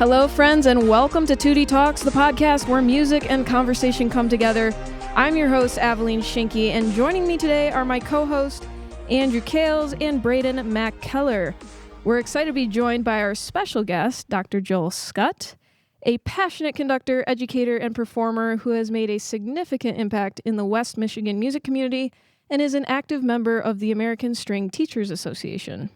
Hello, friends, and welcome to Tutti Talks, the podcast where music and conversation come together. I'm your host, Aveline Schinke, and joining me today are my co-host, Andrew Kales and Braden McKellar. We're excited to be joined by our special guest, Dr. Joel Schut, a passionate conductor, educator, and performer who has made a significant impact in the West Michigan music community and is an active member of the American String Teachers Association.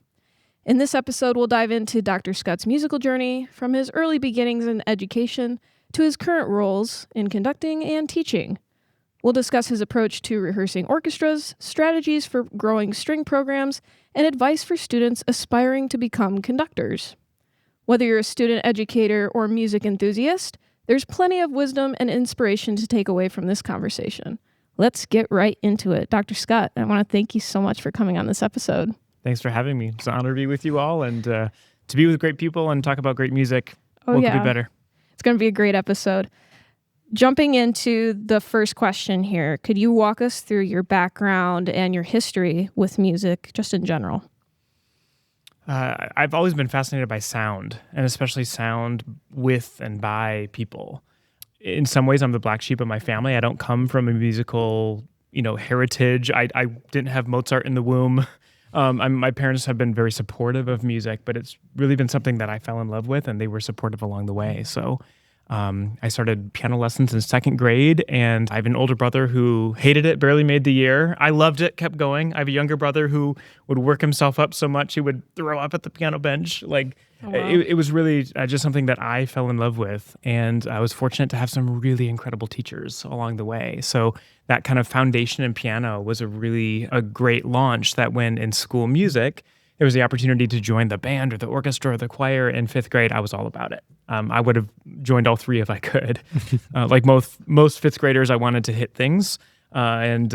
In this episode, we'll dive into Dr. Schut's musical journey, from his early beginnings in education to his current roles in conducting and teaching. We'll discuss his approach to rehearsing orchestras, strategies for growing string programs, and advice for students aspiring to become conductors. Whether you're a student educator or music enthusiast, there's plenty of wisdom and inspiration to take away from this conversation. Let's get right into it. Dr. Schut, I want to thank you so much for coming on this episode. Thanks for having me. It's an honor to be with you all and to be with great people and talk about great music. What could be better? It's going to be a great episode. Jumping into the first question here, could you walk us through your background and your history with music, just in general? I've always been fascinated by sound, and especially sound with and by people. In some ways, I'm the black sheep of my family. I don't come from a musical, heritage. I didn't have Mozart in the womb. My parents have been very supportive of music, but it's really been something that I fell in love with, and they were supportive along the way. So I started piano lessons in second grade, and I have an older brother who hated it, barely made the year. I loved it, kept going. I have a younger brother who would work himself up so much he would throw up at the piano bench. It was really just something that I fell in love with, and I was fortunate to have some really incredible teachers along the way. So that kind of foundation in piano was a great launch that when in school music, there was the opportunity to join the band or the orchestra or the choir in fifth grade. I was all about it. I would have joined all three if I could. Like most fifth graders, I wanted to hit things and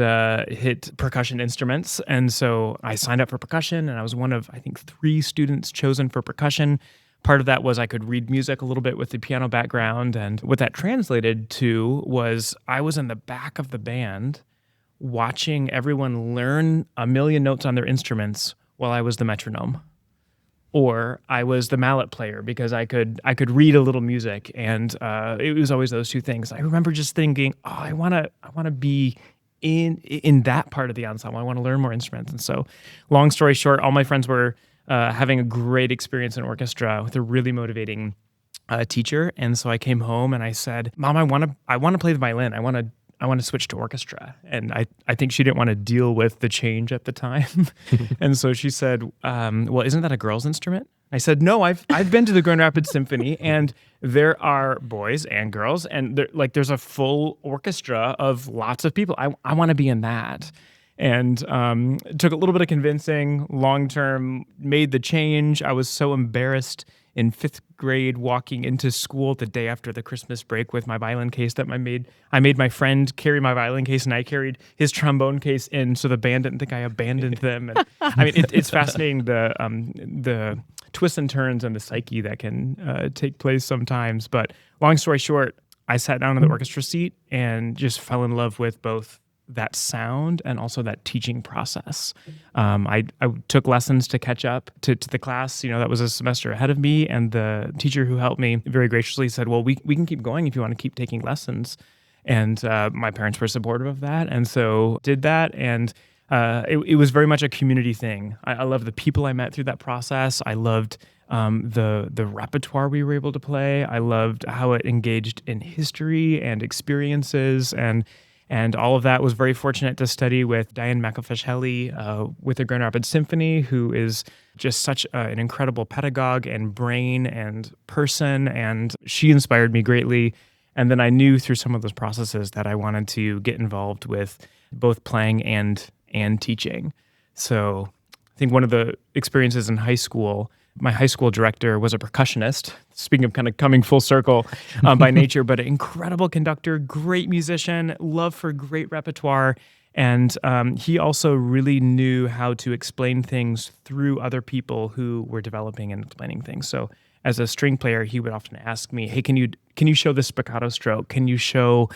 hit percussion instruments. And so I signed up for percussion, and I was one of, I think, 3 students chosen for percussion. Part of that was I could read music a little bit with the piano background. And what that translated to was I was in the back of the band watching everyone learn a million notes on their instruments while I was the metronome. Or I was the mallet player because I could read a little music, and it was always those two things. I remember just thinking, I want to be in that part of the ensemble. I want to learn more instruments. And so, long story short, all my friends were having a great experience in orchestra with a really motivating teacher. And so I came home and I said, "Mom, I want to play the violin. I want to switch to orchestra." And I think she didn't want to deal with the change at the time. And so she said, "Well, isn't that a girl's instrument?" I said, "No, I've been to the Grand Rapids Symphony, and there are boys and girls, and there's a full orchestra of lots of people. I want to be in that." And it took a little bit of convincing. Long term, made the change. I was so embarrassed in fifth grade walking into school the day after the Christmas break with my violin case that I made my friend carry my violin case, and I carried his trombone case in so the band didn't think I abandoned them. And I mean, it's fascinating the twists and turns and the psyche that can take place sometimes. But long story short, I sat down in the orchestra seat and just fell in love with both that sound and also that teaching process. I took lessons to catch up to the class, that was a semester ahead of me. And the teacher who helped me very graciously said, "Well, we can keep going if you want to keep taking lessons." And my parents were supportive of that. And so did that. And it was very much a community thing. I loved the people I met through that process. I loved the repertoire we were able to play. I loved how it engaged in history and experiences, and all of that. Was very fortunate to study with Diane McAfish-Helly with the Grand Rapids Symphony, who is just such an incredible pedagogue and brain and person, and she inspired me greatly. And then I knew through some of those processes that I wanted to get involved with both playing and teaching. So I think one of the experiences in high school, my high school director was a percussionist, speaking of kind of coming full circle by nature, but an incredible conductor, great musician, love for great repertoire. And he also really knew how to explain things through other people who were developing and explaining things. So as a string player, he would often ask me, "Hey, can you show this spiccato stroke? Can you show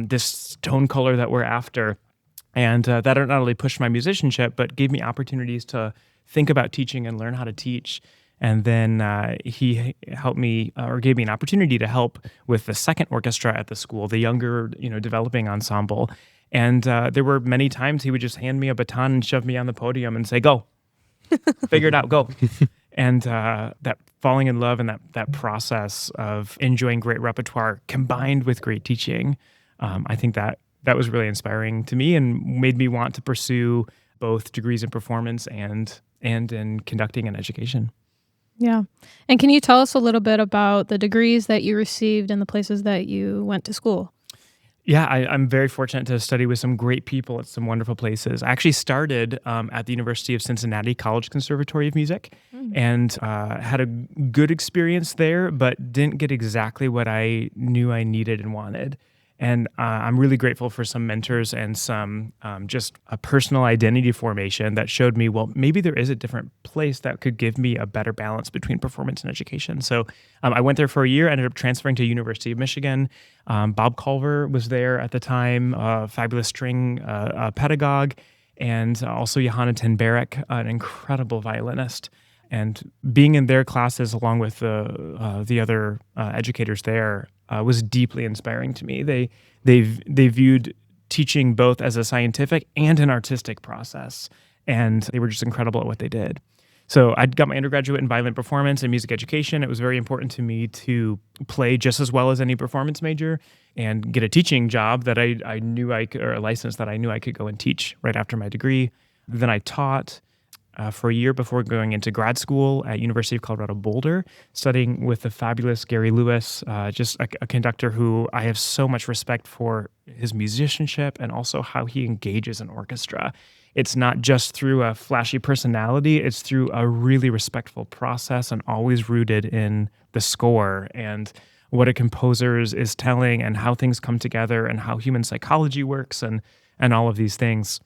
this tone color that we're after?" And that not only pushed my musicianship, but gave me opportunities to think about teaching and learn how to teach. And then he helped me or gave me an opportunity to help with the second orchestra at the school, the younger, developing ensemble. And there were many times he would just hand me a baton and shove me on the podium and say, "Go, figure it out, go." And that falling in love and that process of enjoying great repertoire combined with great teaching, I think that was really inspiring to me and made me want to pursue both degrees in performance and in conducting and education. Yeah. And can you tell us a little bit about the degrees that you received and the places that you went to school? Yeah, I'm very fortunate to study with some great people at some wonderful places. I actually started at the University of Cincinnati College Conservatory of Music and had a good experience there, but didn't get exactly what I knew I needed and wanted. And I'm really grateful for some mentors and some just a personal identity formation that showed me, well, maybe there is a different place that could give me a better balance between performance and education. So I went there for a year, ended up transferring to University of Michigan. Bob Culver was there at the time, a fabulous string pedagogue, and also Johanna ten Barek, an incredible violinist. And being in their classes along with the other educators there was deeply inspiring to me. They viewed teaching both as a scientific and an artistic process, and they were just incredible at what they did. So I got my undergraduate in violin performance and music education. It was very important to me to play just as well as any performance major and get a teaching job that I knew I could, or a license that I knew I could go and teach right after my degree. Then I taught for a year before going into grad school at University of Colorado Boulder, studying with the fabulous Gary Lewis, just a conductor who I have so much respect for his musicianship and also how he engages an orchestra. It's not just through a flashy personality, it's through a really respectful process and always rooted in the score and what a composer is telling and how things come together and how human psychology works and all of these things.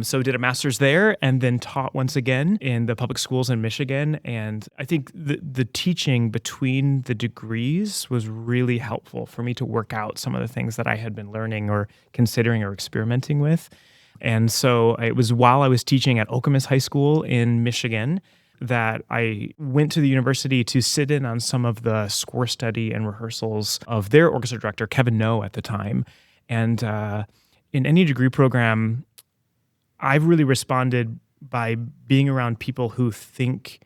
So did a master's there and then taught once again in the public schools in Michigan. And I think the teaching between the degrees was really helpful for me to work out some of the things that I had been learning or considering or experimenting with. And so it was while I was teaching at Okemos High School in Michigan that I went to the university to sit in on some of the score study and rehearsals of their orchestra director, Kevin No, at the time. And in any degree program, I've really responded by being around people who think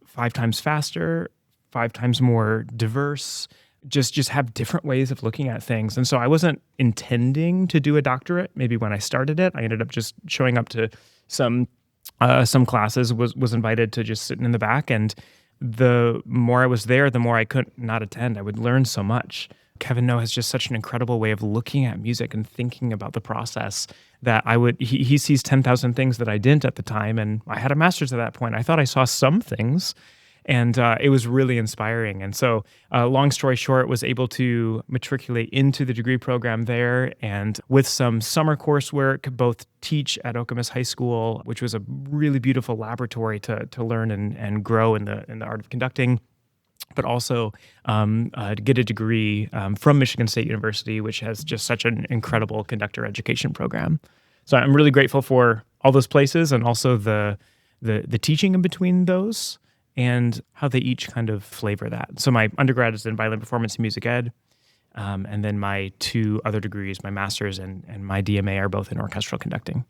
5 times faster, 5 times more diverse, just have different ways of looking at things. And so I wasn't intending to do a doctorate. Maybe when I started it, I ended up just showing up to some classes, was invited to just sit in the back. And the more I was there, the more I could not attend. I would learn so much. Kevin No has just such an incredible way of looking at music and thinking about the process that he sees 10,000 things that I didn't at the time. And I had a master's at that point. I thought I saw some things, and it was really inspiring. And so long story short, was able to matriculate into the degree program there, and with some summer coursework, both teach at Okemos High School, which was a really beautiful laboratory to learn and grow in the art of conducting, but also to get a degree from Michigan State University, which has just such an incredible conductor education program. So I'm really grateful for all those places and also the teaching in between those and how they each kind of flavor that. So my undergrad is in violin performance and music ed, and then my 2 other degrees, my master's and my DMA, are both in orchestral conducting.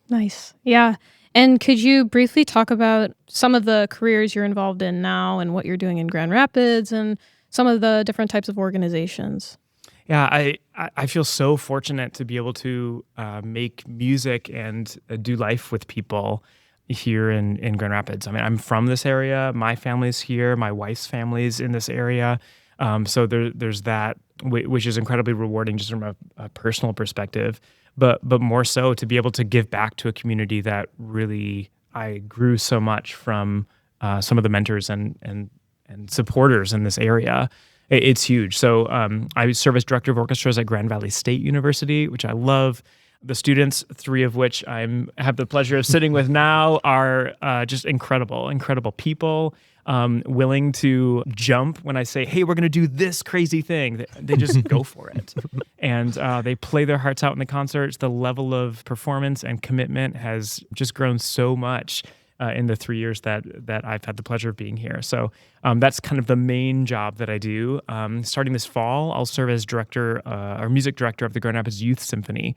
Nice. Yeah. And could you briefly talk about some of the careers you're involved in now and what you're doing in Grand Rapids and some of the different types of organizations? Yeah, I feel so fortunate to be able to make music and do life with people here in Grand Rapids. I mean, I'm from this area. My family's here. My wife's family's in this area. So there's that, which is incredibly rewarding just from a personal perspective. But more so to be able to give back to a community that really I grew so much from some of the mentors and supporters in this area. It's huge. So I serve as director of orchestras at Grand Valley State University, which I love. The students, 3 of which I have the pleasure of sitting with now, are just incredible people, willing to jump when I say, hey, we're going to do this crazy thing. They just go for it. And they play their hearts out in the concerts. The level of performance and commitment has just grown so much. in the 3 years that I've had the pleasure of being here. So that's kind of the main job that I do. Starting this fall, I'll serve as director or music director of the Grand Rapids Youth Symphony,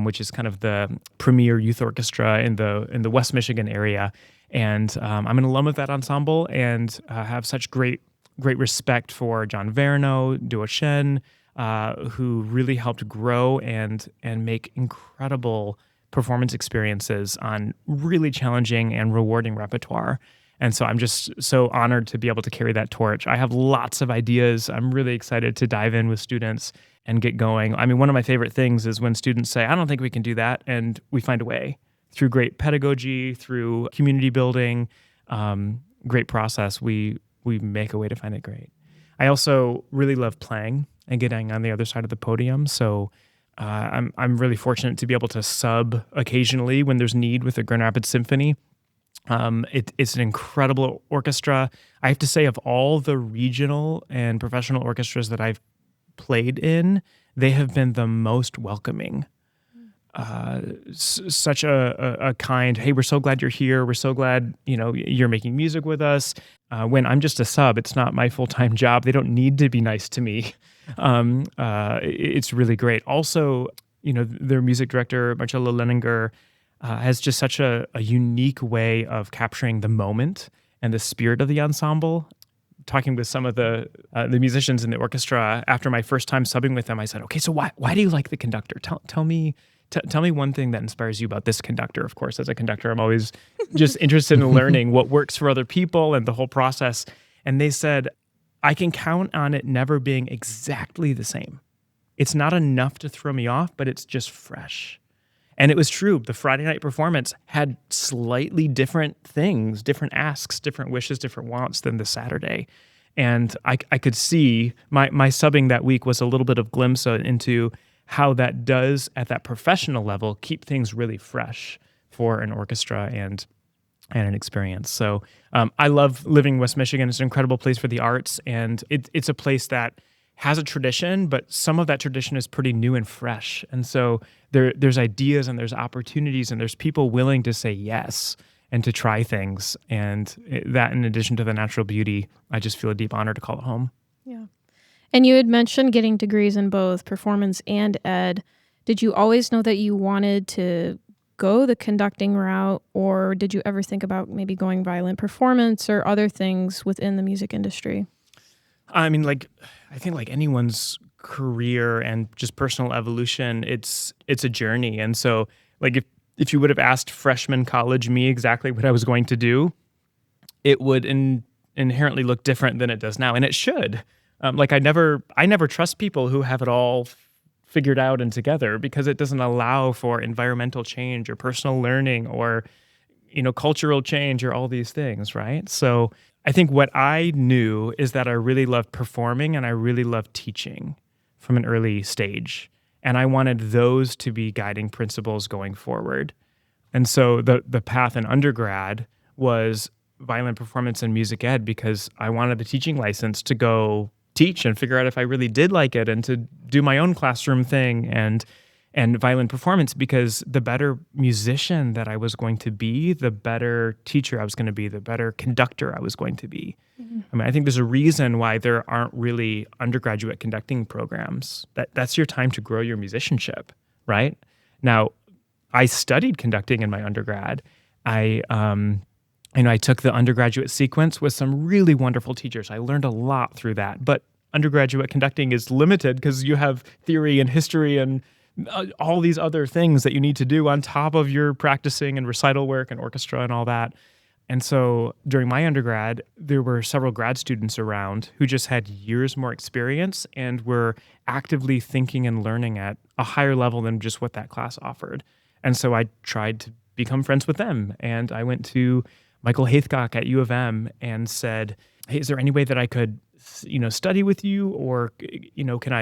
which is kind of the premier youth orchestra in the West Michigan area. And I'm an alum of that ensemble and have such great respect for John Verno, Duo Shen, who really helped grow and make incredible performance experiences on really challenging and rewarding repertoire. And so I'm just so honored to be able to carry that torch. I have lots of ideas. I'm really excited to dive in with students and get going. I mean, one of my favorite things is when students say, I don't think we can do that, and we find a way through great pedagogy, through community building, great process. We make a way to find it great. I also really love playing and getting on the other side of the podium. So I'm really fortunate to be able to sub occasionally when there's need with the Grand Rapids Symphony. It's an incredible orchestra. I have to say, of all the regional and professional orchestras that I've played in, they have been the most welcoming. Such a kind, hey, we're so glad you're here. We're so glad, you're making music with us. When I'm just a sub, it's not my full-time job. They don't need to be nice to me. It's really great. Also, their music director, Marcello Leninger, has just such a unique way of capturing the moment and the spirit of the ensemble. Talking with some of the musicians in the orchestra after my first time subbing with them, I said, okay, so why do you like the conductor? Tell me one thing that inspires you about this conductor. Of course, as a conductor, I'm always just interested in learning what works for other people and the whole process. And they said, I can count on it never being exactly the same. It's not enough to throw me off, but it's just fresh. And it was true. The Friday night performance had slightly different things, different asks, different wishes, different wants than the Saturday. And I could see my subbing that week was a little bit of glimpse into how that does, at that professional level, keep things really fresh for an orchestra and an experience. So I love living in West Michigan. It's an incredible place for the arts, and it's a place that has a tradition, but some of that tradition is pretty new and fresh. And so there's ideas and there's opportunities and there's people willing to say yes and to try things. And that, in addition to the natural beauty, I just feel a deep honor to call it home. Yeah. And you had mentioned getting degrees in both performance and ed. Did you always know that you wanted to go the conducting route, or did you ever think about maybe going violin performance or other things within the music industry? I mean, I think like anyone's career and just personal evolution, it's a journey. And so like if you would have asked freshman college me exactly what I was going to do, it would inherently look different than it does now. And it should. I never trust people who have it all figured out and together, because it doesn't allow for environmental change or personal learning or, cultural change or all these things, right? So I think what I knew is that I really loved performing and I really loved teaching from an early stage. And I wanted those to be guiding principles going forward. And so the path in undergrad was violin performance and music ed, because I wanted the teaching license to go teach and figure out if I really did like it, and to do my own classroom thing and violin performance, because the better musician that I was going to be, the better teacher I was going to be, the better conductor I was going to be. Mm-hmm. I mean, I think there's a reason why there aren't really undergraduate conducting programs. That's your time to grow your musicianship, right? Now, I studied conducting in my undergrad. I took the undergraduate sequence with some really wonderful teachers. I learned a lot through that. But undergraduate conducting is limited because you have theory and history and all these other things that you need to do on top of your practicing and recital work and orchestra and all that. And so during my undergrad, there were several grad students around who just had years more experience and were actively thinking and learning at a higher level than just what that class offered. And so I tried to become friends with them. And I went to Michael Haithcock at U of M and said, hey, is there any way that I could, study with you, or, can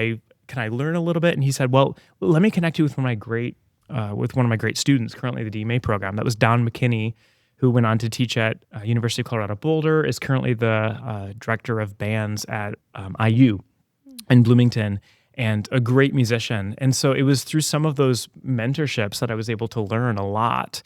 I learn a little bit? And he said, well, let me connect you with one of my great students, currently the DMA program. That was Don McKinney, who went on to teach at University of Colorado Boulder, is currently the director of bands at IU in Bloomington, and a great musician. And so it was through some of those mentorships that I was able to learn a lot.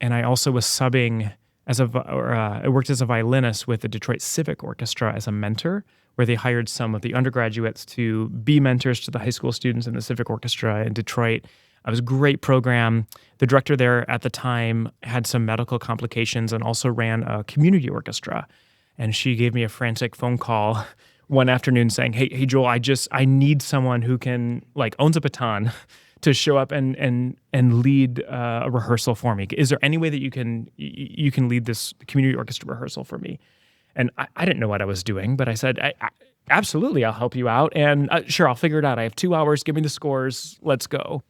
And I also was subbing I worked as a violinist with the Detroit Civic Orchestra as a mentor, where they hired some of the undergraduates to be mentors to the high school students in the Civic Orchestra in Detroit. It was a great program. The director there at the time had some medical complications and also ran a community orchestra. And she gave me a frantic phone call one afternoon saying, hey Joel, I need someone who owns a baton to show up and lead a rehearsal for me. Is there any way that you can lead this community orchestra rehearsal for me? And I didn't know what I was doing, but I said, absolutely, I'll help you out. And sure, I'll figure it out. I have 2 hours. Give me the scores. Let's go.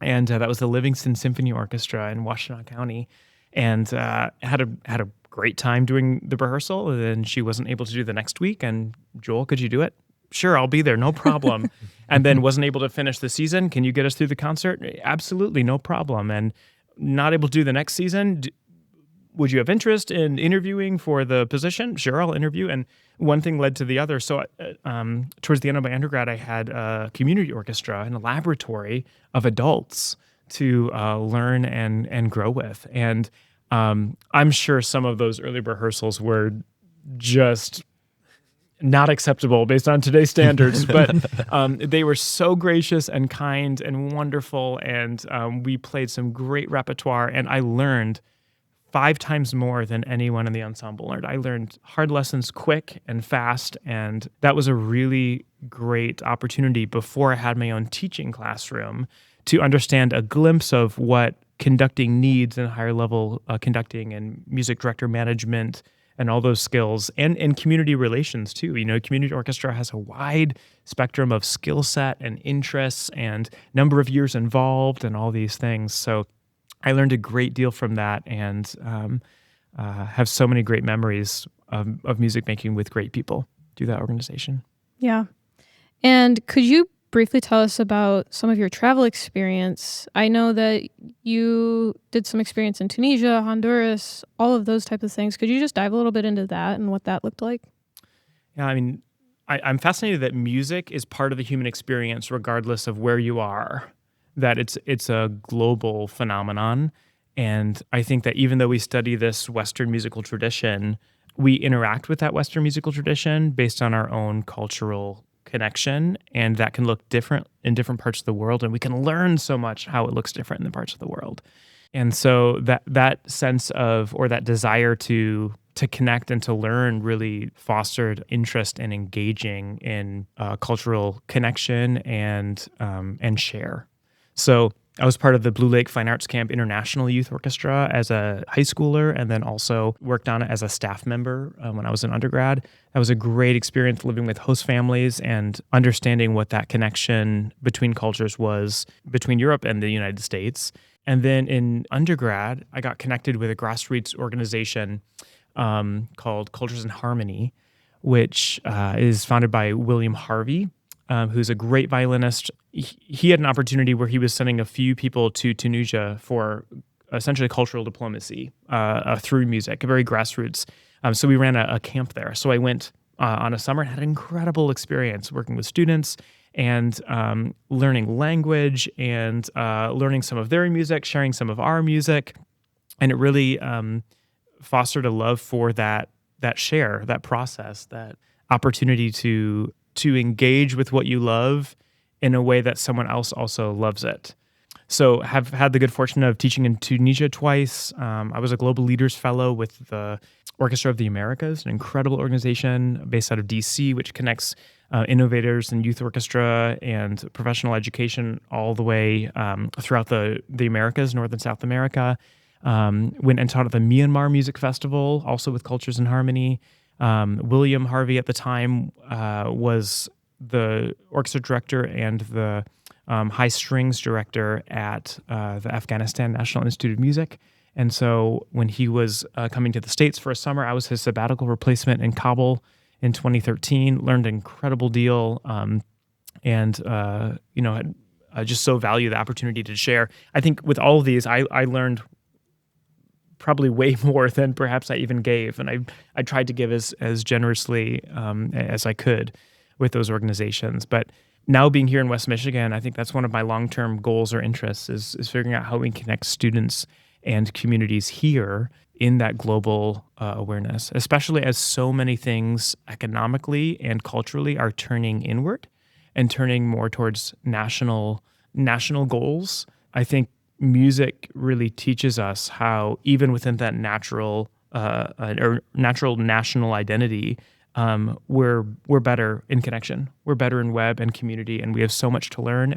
And that was the Livingston Symphony Orchestra in Washtenaw County. And had a great time doing the rehearsal. And then she wasn't able to do the next week. And Joel, could you do it? Sure, I'll be there, no problem. And then wasn't able to finish the season. Can you get us through the concert? Absolutely, no problem. And not able to do the next season. Would you have interest in interviewing for the position? Sure, I'll interview. And one thing led to the other. So towards the end of my undergrad, I had a community orchestra and a laboratory of adults to learn and grow with. And I'm sure some of those early rehearsals were just not acceptable based on today's standards, but they were so gracious and kind and wonderful. And we played some great repertoire, and I learned 5 times more than anyone in the ensemble learned. I learned hard lessons quick and fast, and that was a really great opportunity before I had my own teaching classroom to understand a glimpse of what conducting needs in higher level conducting and music director management and all those skills, and community relations too. Community orchestra has a wide spectrum of skill set and interests and number of years involved and all these things. So I learned a great deal from that, and have so many great memories of music making with great people through that organization. Yeah. And could you briefly tell us about some of your travel experience? I know that you did some experience in Tunisia, Honduras, all of those types of things. Could you just dive a little bit into that and what that looked like? Yeah, I mean, I'm fascinated that music is part of the human experience regardless of where you are, that it's a global phenomenon. And I think that even though we study this Western musical tradition, we interact with that Western musical tradition based on our own cultural connection, and that can look different in different parts of the world, and we can learn so much how it looks different in the parts of the world. And so that sense of, or that desire to connect and to learn really fostered interest in engaging in cultural connection and share. So I was part of the Blue Lake Fine Arts Camp International Youth Orchestra as a high schooler, and then also worked on it as a staff member when I was an undergrad. That was a great experience living with host families and understanding what that connection between cultures was between Europe and the United States. And then in undergrad, I got connected with a grassroots organization called Cultures in Harmony, which is founded by William Harvey, who's a great violinist. He had an opportunity where he was sending a few people to Tunisia for essentially cultural diplomacy through music, a very grassroots. So we ran a camp there. So I went on a summer and had an incredible experience working with students and learning language and learning some of their music, sharing some of our music. And it really fostered a love for that share, that process, that opportunity to engage with what you love in a way that someone else also loves it. So have had the good fortune of teaching in Tunisia twice. I was a Global Leaders Fellow with the Orchestra of the Americas, an incredible organization based out of DC, which connects innovators in youth orchestra and professional education all the way throughout the Americas, North and South America. Went and taught at the Myanmar Music Festival, also with Cultures in Harmony. William Harvey at the time was the orchestra director and the high strings director at the Afghanistan National Institute of Music. And so when he was coming to the States for a summer, I was his sabbatical replacement in Kabul in 2013, learned an incredible deal, and I just so value the opportunity to share. I think with all of these, I learned probably way more than perhaps I even gave. And I tried to give as generously as I could with those organizations. But now being here in West Michigan, I think that's one of my long-term goals or interests is figuring out how we connect students and communities here in that global awareness, especially as so many things economically and culturally are turning inward and turning more towards national goals. I think music really teaches us how, even within that natural national identity, we're better in connection. We're better in web and community, and we have so much to learn.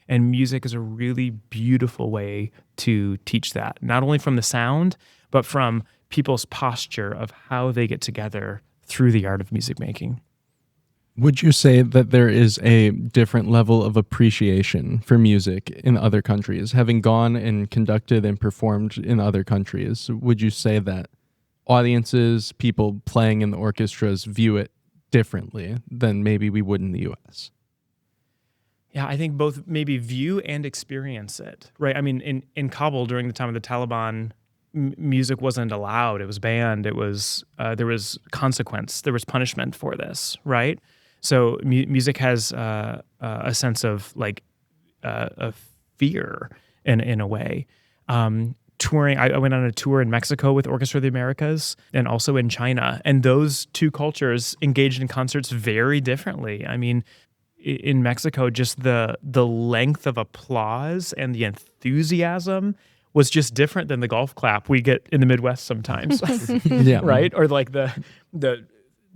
And music is a really beautiful way to teach that, not only from the sound, but from people's posture of how they get together through the art of music making. Would you say that there is a different level of appreciation for music in other countries? Having gone and conducted and performed in other countries, would you say that audiences, people playing in the orchestras, view it differently than maybe we would in the US? Yeah, I think both maybe view and experience it, right? I mean, in Kabul during the time of the Taliban, music wasn't allowed. It was banned. It was there was consequence. There was punishment for this, right? So music has a sense of like of fear in a way. Touring, I went on a tour in Mexico with Orchestra of the Americas and also in China, and those two cultures engaged in concerts very differently. I mean, in Mexico, just the length of applause and the enthusiasm was just different than the golf clap we get in the Midwest sometimes. Yeah. Right? Or like the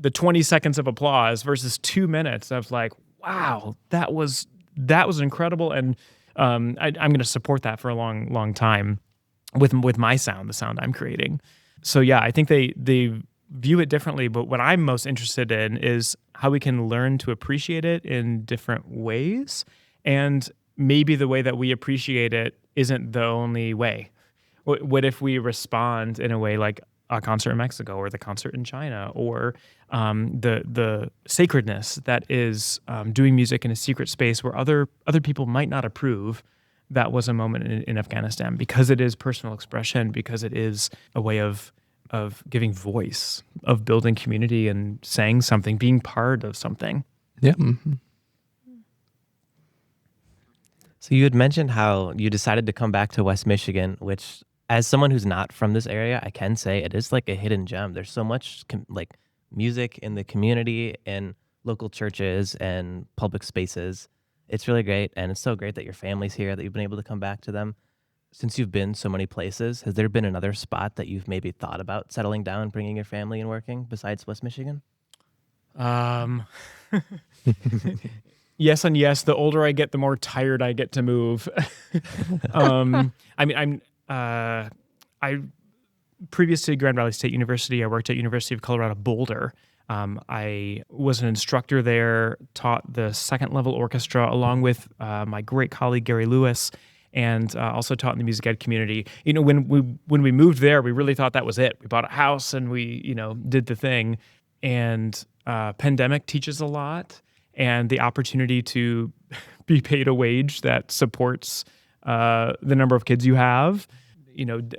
20 seconds of applause versus 2 minutes of like, wow, that was incredible. And I'm going to support that for a long time with my sound, the sound I'm creating. So yeah, I think they view it differently, but what I'm most interested in is how we can learn to appreciate it in different ways. And maybe the way that we appreciate it isn't the only way. What if we respond in a way like a concert in Mexico or the concert in China, or the sacredness that is doing music in a secret space where other people might not approve? That was a moment in Afghanistan, because it is personal expression, because it is a way of giving voice, of building community and saying something, being part of something. Yeah. Mm-hmm. So you had mentioned how you decided to come back to West Michigan, which, as someone who's not from this area, I can say it is like a hidden gem. There's so much like music in the community and local churches and public spaces. It's really great, and it's so great that your family's here, that you've been able to come back to them. Since you've been so many places, has there been another spot that you've maybe thought about settling down, bringing your family and working besides West Michigan? Yes and yes. The older I get, the more tired I get to move. I mean, I previous to Grand Valley State University, I worked at University of Colorado Boulder. I was an instructor there, taught the second level orchestra along with my great colleague Gary Lewis, and also taught in the music ed community. You know, when we moved there, we really thought that was it. We bought a house and we, did the thing. And pandemic teaches a lot, and the opportunity to be paid a wage that supports the number of kids you have,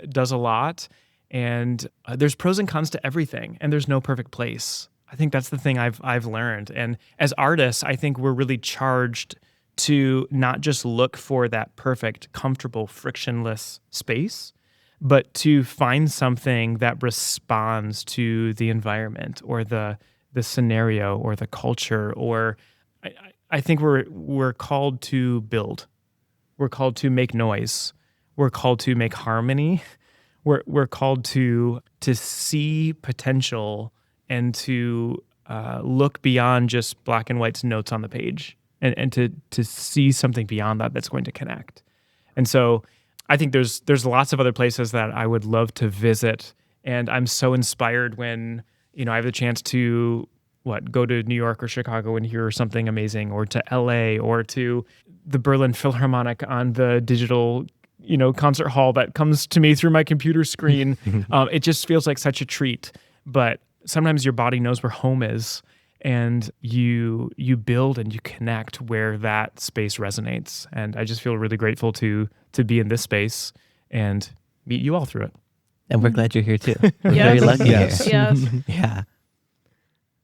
does a lot. And there's pros and cons to everything, and there's no perfect place. I think that's the thing I've learned. And as artists, I think we're really charged to not just look for that perfect, comfortable, frictionless space, but to find something that responds to the environment or the scenario or the culture. Or I think we're called to build. We're called to make noise. We're called to make harmony. We're called to see potential and to look beyond just black and white notes on the page, and to see something beyond that that's going to connect. And so I think there's lots of other places that I would love to visit, and I'm so inspired when I have the chance to go to New York or Chicago and hear something amazing, or to LA, or to the Berlin Philharmonic on the digital concert hall that comes to me through my computer screen. It just feels like such a treat. But sometimes your body knows where home is, and you build and you connect where that space resonates. And I just feel really grateful to be in this space and meet you all through it. And we're glad you're here too. We're Yes. very lucky Yes. here. Yes. Yeah.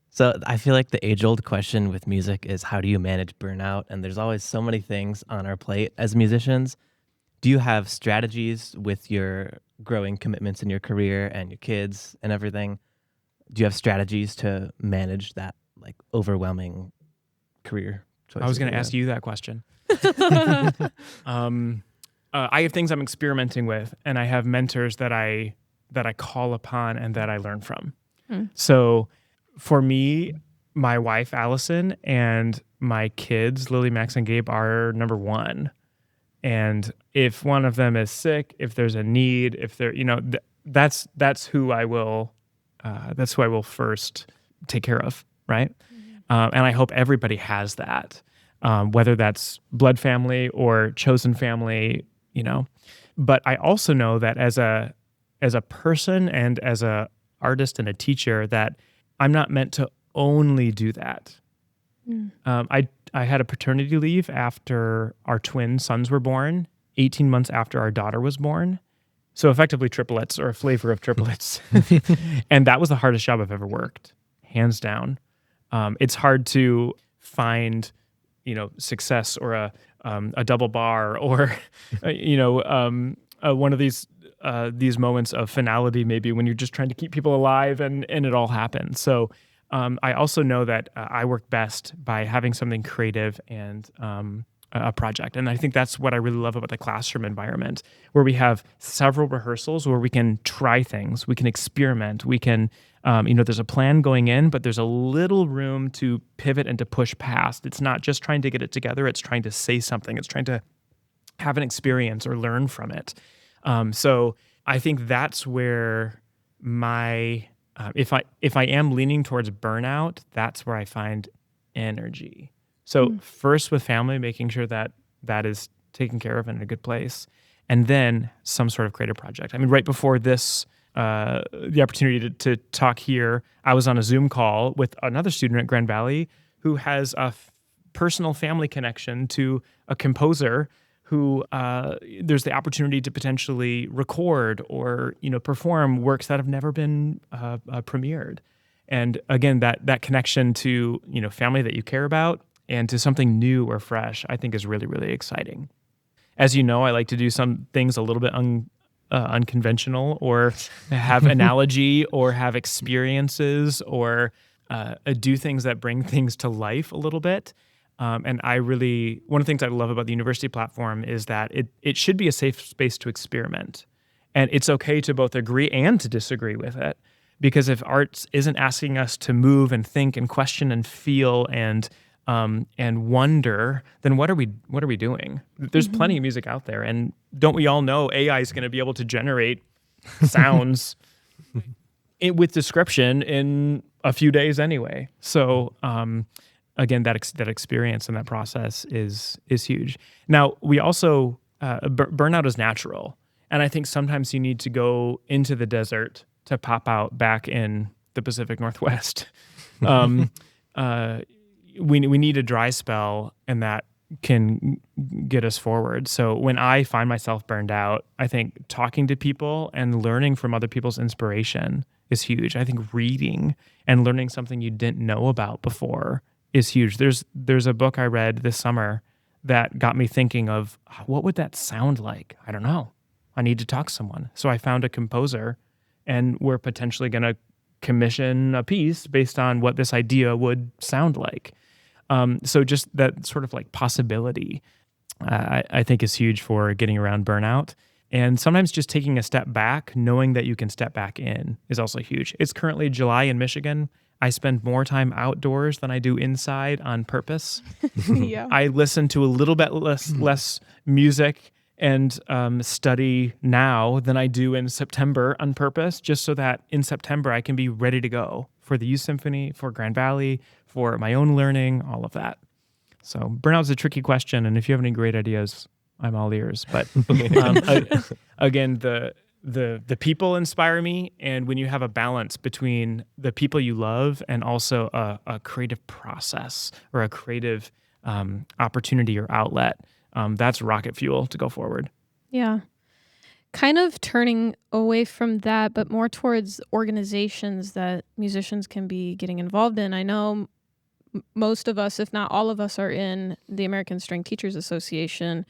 So I feel like the age-old question with music is, how do you manage burnout? And there's always so many things on our plate as musicians. Do you have strategies with your growing commitments in your career and your kids and everything. Do you have strategies to manage that like overwhelming career choices? I was going to ask you that question. I have things I'm experimenting with, and I have mentors that I call upon and that I learn from. So for me, my wife, Allison, and my kids, Lily, Max, and Gabe, are number one. And if one of them is sick, if there's a need, if they're, that's who I will first take care of, right? And I hope everybody has that, whether that's blood family or chosen family, But I also know that as a person and as a artist and a teacher, that I'm not meant to only do that. I had a paternity leave after our twin sons were born, 18 months after our daughter was born. So effectively triplets, or a flavor of triplets. And that was the hardest job I've ever worked, hands down. It's hard to find, success or a double bar or, one of these moments of finality, maybe when you're just trying to keep people alive and it all happens. So I also know that I work best by having something creative and a project. And I think that's what I really love about the classroom environment, where we have several rehearsals where we can try things, we can experiment, we can, there's a plan going in, but there's a little room to pivot and to push past. It's not just trying to get it together, it's trying to say something, it's trying to have an experience or learn from it. So I think that's where my, if I am leaning towards burnout, that's where I find energy. So first with family, making sure that that is taken care of and in a good place, and then some sort of creative project. I mean, right before this, the opportunity to talk here, I was on a Zoom call with another student at Grand Valley who has a personal family connection to a composer who there's the opportunity to potentially record or perform works that have never been premiered. And again, that connection to family that you care about and to something new or fresh, I think is really, really exciting. As you know, I like to do some things a little bit unconventional, or have analogy, or have experiences, or do things that bring things to life a little bit. And one of the things I love about the university platform is that it should be a safe space to experiment. And it's okay to both agree and to disagree with it. Because if arts isn't asking us to move and think and question and feel and wonder, then what are we doing? There's plenty of music out there, and don't we all know AI is going to be able to generate sounds with description in a few days anyway. So again, that experience and that process is huge. Now we also burnout is natural, and I think sometimes you need to go into the desert to pop out back in the Pacific Northwest. We need a dry spell, and that can get us forward. So when I find myself burned out, I think talking to people and learning from other people's inspiration is huge. I think reading and learning something you didn't know about before is huge. There's a book I read this summer that got me thinking of, what would that sound like? I don't know. I need to talk to someone. So I found a composer, and we're potentially going to commission a piece based on what this idea would sound like. So just that sort of like possibility, I think is huge for getting around burnout. And sometimes just taking a step back, knowing that you can step back in, is also huge. It's currently July in Michigan. I spend more time outdoors than I do inside on purpose. Yeah. I listen to a little bit less music and study now than I do in September on purpose, just so that in September I can be ready to go for the Youth Symphony, for Grand Valley, for my own learning, all of that. So burnout is a tricky question, and if you have any great ideas, I'm all ears. But again, the people inspire me, and when you have a balance between the people you love and also a creative process or a creative opportunity or outlet, that's rocket fuel to go forward. Yeah. Kind of turning away from that, but more towards organizations that musicians can be getting involved in. I know most of us, if not all of us, are in the American String Teachers Association,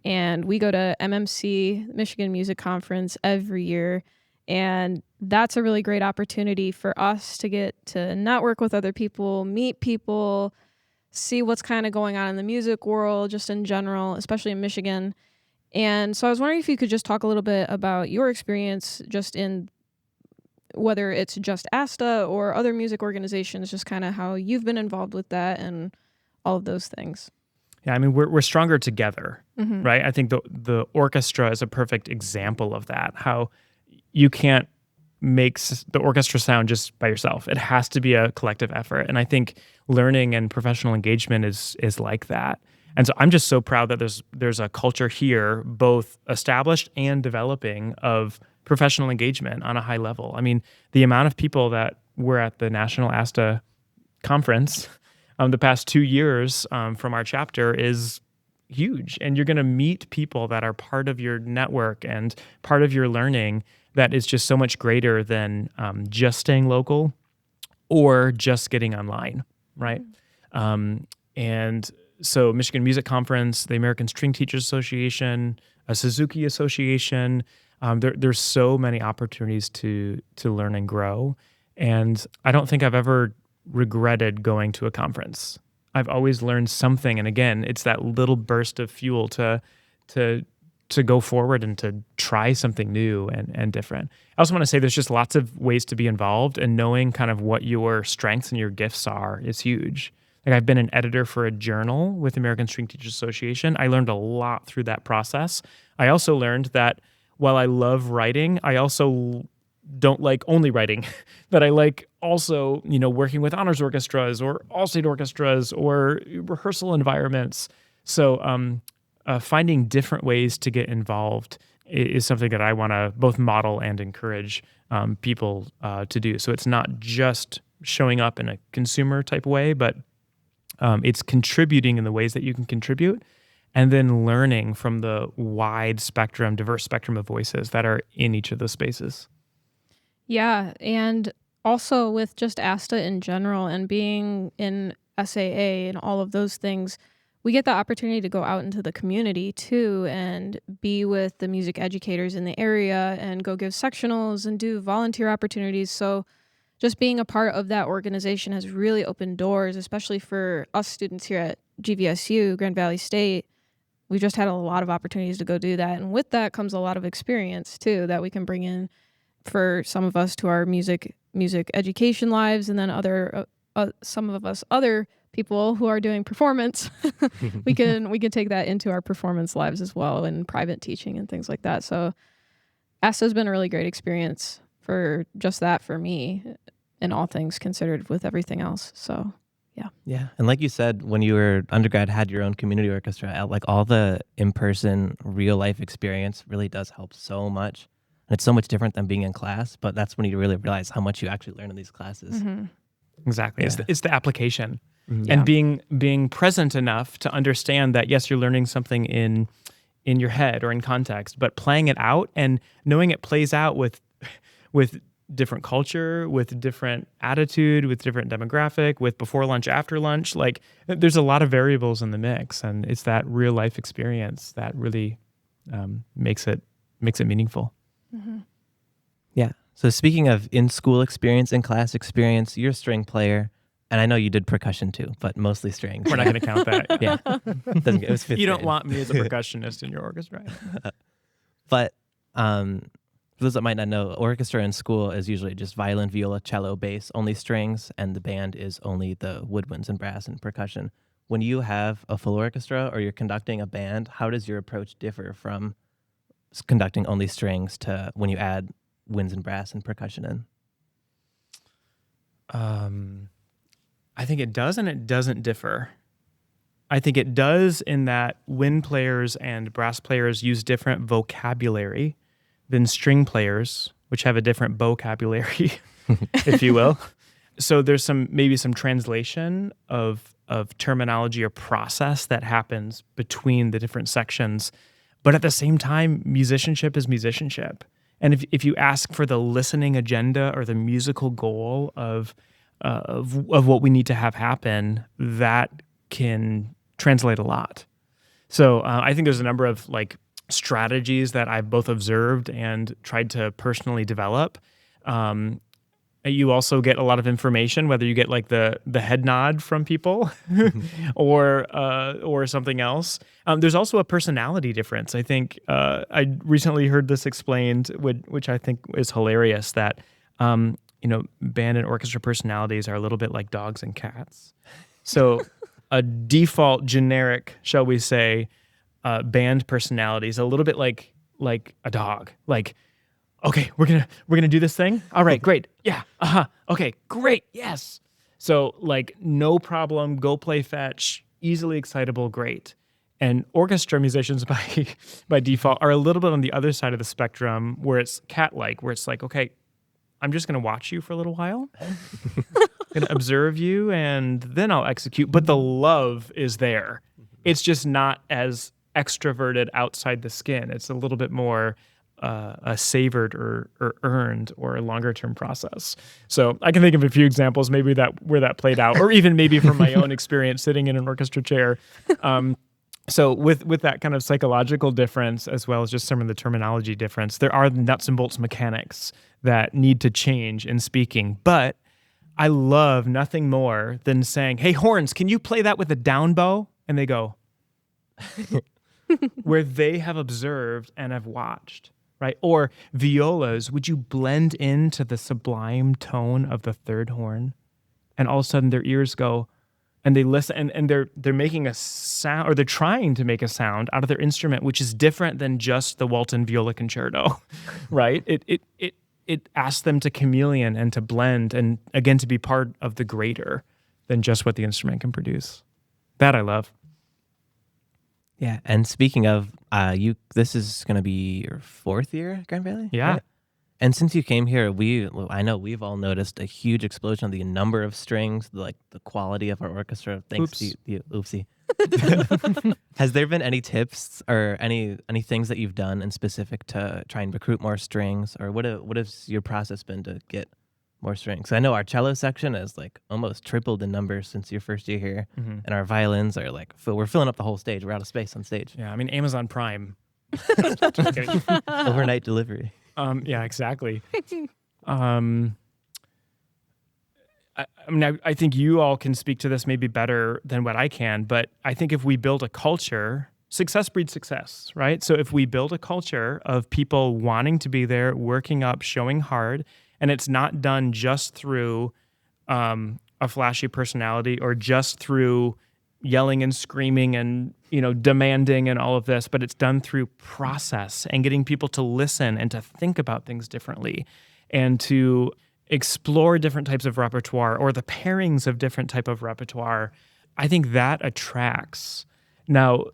and we go to MMC, Michigan Music Conference, every year. And that's a really great opportunity for us to get to network with other people, meet people, see what's kind of going on in the music world, just in general, especially in Michigan. And so I was wondering if you could just talk a little bit about your experience just in whether it's just ASTA or other music organizations, just kind of how you've been involved with that and all of those things. Yeah, I mean, we're stronger together, right? I think the orchestra is a perfect example of that, how you can't make the orchestra sound just by yourself. It has to be a collective effort. And I think learning and professional engagement is like that. And so I'm just so proud that there's a culture here, both established and developing, of professional engagement on a high level. I mean, the amount of people that were at the National ASTA conference the past 2 years from our chapter is huge. And you're going to meet people that are part of your network and part of your learning that is just so much greater than just staying local or just getting online, right? And so Michigan Music Conference, the American String Teachers Association, a Suzuki Association, there's so many opportunities to learn and grow. And I don't think I've ever regretted going to a conference. I've always learned something. And again, it's that little burst of fuel to go forward and to try something new and different. I also want to say there's just lots of ways to be involved, and knowing kind of what your strengths and your gifts are is huge. Like, I've been an editor for a journal with the American String Teachers Association. I learned a lot through that process. I also learned that while I love writing, I also don't like only writing, that I like also, working with honors orchestras or all-state orchestras or rehearsal environments. So finding different ways to get involved is something that I want to both model and encourage people to do. So it's not just showing up in a consumer type way, but it's contributing in the ways that you can contribute, and then learning from the wide spectrum, diverse spectrum of voices that are in each of those spaces. Yeah, and also with just ASTA in general and being in SAA and all of those things, we get the opportunity to go out into the community too and be with the music educators in the area and go give sectionals and do volunteer opportunities. So just being a part of that organization has really opened doors, especially for us students here at GVSU, Grand Valley State. We've just had a lot of opportunities to go do that. And with that comes a lot of experience too that we can bring in for some of us to our music education lives, and then some of us other people who are doing performance, we can take that into our performance lives as well, and private teaching and things like that. So ASTA has been a really great experience for just that for me, and all things considered with everything else. So yeah. And like you said, when you were undergrad, had your own community orchestra, like all the in-person real life experience really does help so much. And it's so much different than being in class, but that's when you really realize how much you actually learn in these classes. Exactly. Yeah. It's the application and being present enough to understand that, yes, you're learning something in your head or in context, but playing it out and knowing it plays out with different culture, with different attitude, with different demographic, with before lunch, after lunch. Like, there's a lot of variables in the mix, and it's that real life experience that really makes it meaningful. Yeah. So speaking of in-school experience, in-class experience, you're a string player, and I know you did percussion too, but mostly strings. We're not going to count that. Yeah. It was fifth You don't grade. want me as a percussionist in your orchestra. But for those that might not know, orchestra in school is usually just violin, viola, cello, bass, only strings, and the band is only the woodwinds and brass and percussion. When you have a full orchestra or you're conducting a band, how does your approach differ from conducting only strings to when you add winds and brass and percussion in? I think it does and it doesn't differ. I think it does in that wind players and brass players use different vocabulary than string players, which have a different vocabulary, if you will. So there's maybe some translation of terminology or process that happens between the different sections. But at the same time, musicianship is musicianship. And if you ask for the listening agenda or the musical goal of of what we need to have happen, that can translate a lot. So I think there's a number of like strategies that I've both observed and tried to personally develop. You also get a lot of information, whether you get like the head nod from people or something else. There's also a personality difference. I think I recently heard this explained, which I think is hilarious, that band and orchestra personalities are a little bit like dogs and cats. So a default generic, shall we say, band personality is a little bit like a dog. Like, okay, we're gonna do this thing. All right, great. Yeah. Okay, great. Yes. So like, no problem. Go play fetch. Easily excitable. Great. And orchestra musicians by default are a little bit on the other side of the spectrum, where it's cat-like, where it's like, okay, I'm just gonna watch you for a little while. Gonna observe you, and then I'll execute. But the love is there. It's just not as extroverted outside the skin. It's a little bit more savored or earned, or a longer term process. So I can think of a few examples maybe where that played out, or even maybe from my own experience sitting in an orchestra chair. So with that kind of psychological difference, as well as just some of the terminology difference, there are nuts and bolts mechanics that need to change in speaking. But I love nothing more than saying, "Hey, horns, can you play that with a down bow?" And they go, where they have observed and have watched, right? Or violas, would you blend into the sublime tone of the third horn? And all of a sudden their ears go, and they listen, and they're making a sound, or they're trying to make a sound out of their instrument, which is different than just the Walton Viola Concerto, right? It asks them to chameleon and to blend, and again, to be part of the greater than just what the instrument can produce. That I love. Yeah, and speaking of, this is going to be your 4th year at Grand Valley? Yeah. Right? And since you came here, I know we've all noticed a huge explosion of the number of strings, like the quality of our orchestra. Thanks to you. Oopsie. Has there been any tips or any things that you've done in specific to try and recruit more strings, or what has your process been to get more strings? I know our cello section has like almost tripled in numbers since your first year here, and our violins are like we're filling up the whole stage. We're out of space on stage. Yeah, I mean, Amazon Prime. Overnight delivery. Yeah, exactly. I mean, I think you all can speak to this maybe better than what I can, but I think if we build a culture, success breeds success, right? So if we build a culture of people wanting to be there, working up, showing hard, and it's not done just through a flashy personality or just through yelling and screaming and demanding and all of this, but it's done through process and getting people to listen and to think about things differently and to explore different types of repertoire or the pairings of different type of repertoire. I think that attracts. Now,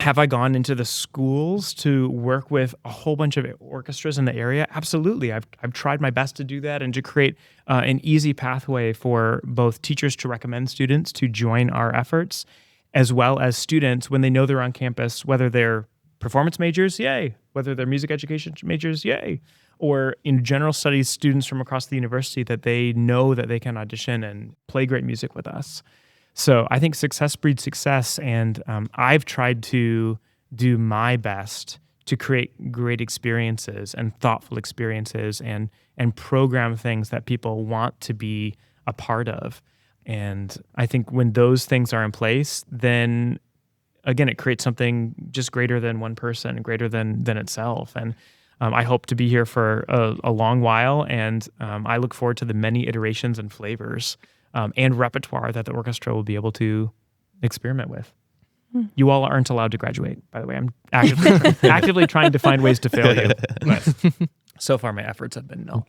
have I gone into the schools to work with a whole bunch of orchestras in the area? Absolutely. I've tried my best to do that and to create an easy pathway for both teachers to recommend students to join our efforts, as well as students when they know they're on campus, whether they're performance majors, yay, whether they're music education majors, yay, or in general studies students from across the university, that they know that they can audition and play great music with us. So I think success breeds success, and I've tried to do my best to create great experiences and thoughtful experiences and program things that people want to be a part of. And I think when those things are in place, then again, it creates something just greater than one person, greater than itself. And I hope to be here for a long while, and I look forward to the many iterations and flavors and repertoire that the orchestra will be able to experiment with. You all aren't allowed to graduate, by the way. I'm actively trying to find ways to fail you. But so far, my efforts have been no.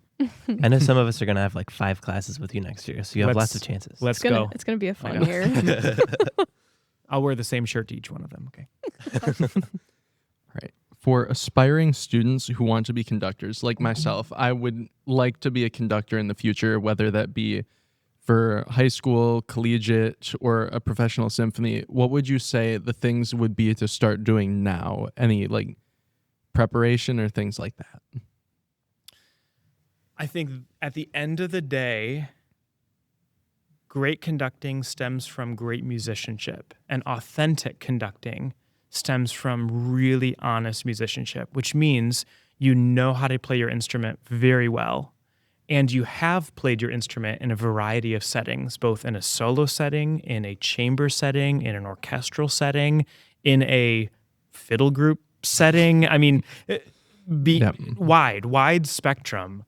I know some of us are going to have like 5 classes with you next year, so you have lots of chances. Let's go. It's going to be a fun year. I'll wear the same shirt to each one of them, okay? All right. For aspiring students who want to be conductors, like myself, I would like to be a conductor in the future, whether that be for high school, collegiate, or a professional symphony. What would you say the things would be to start doing now? Any like preparation or things like that? I think at the end of the day, great conducting stems from great musicianship, and authentic conducting stems from really honest musicianship, which means you know how to play your instrument very well, and you have played your instrument in a variety of settings, both in a solo setting, in a chamber setting, in an orchestral setting, in a fiddle group setting. I mean, wide spectrum.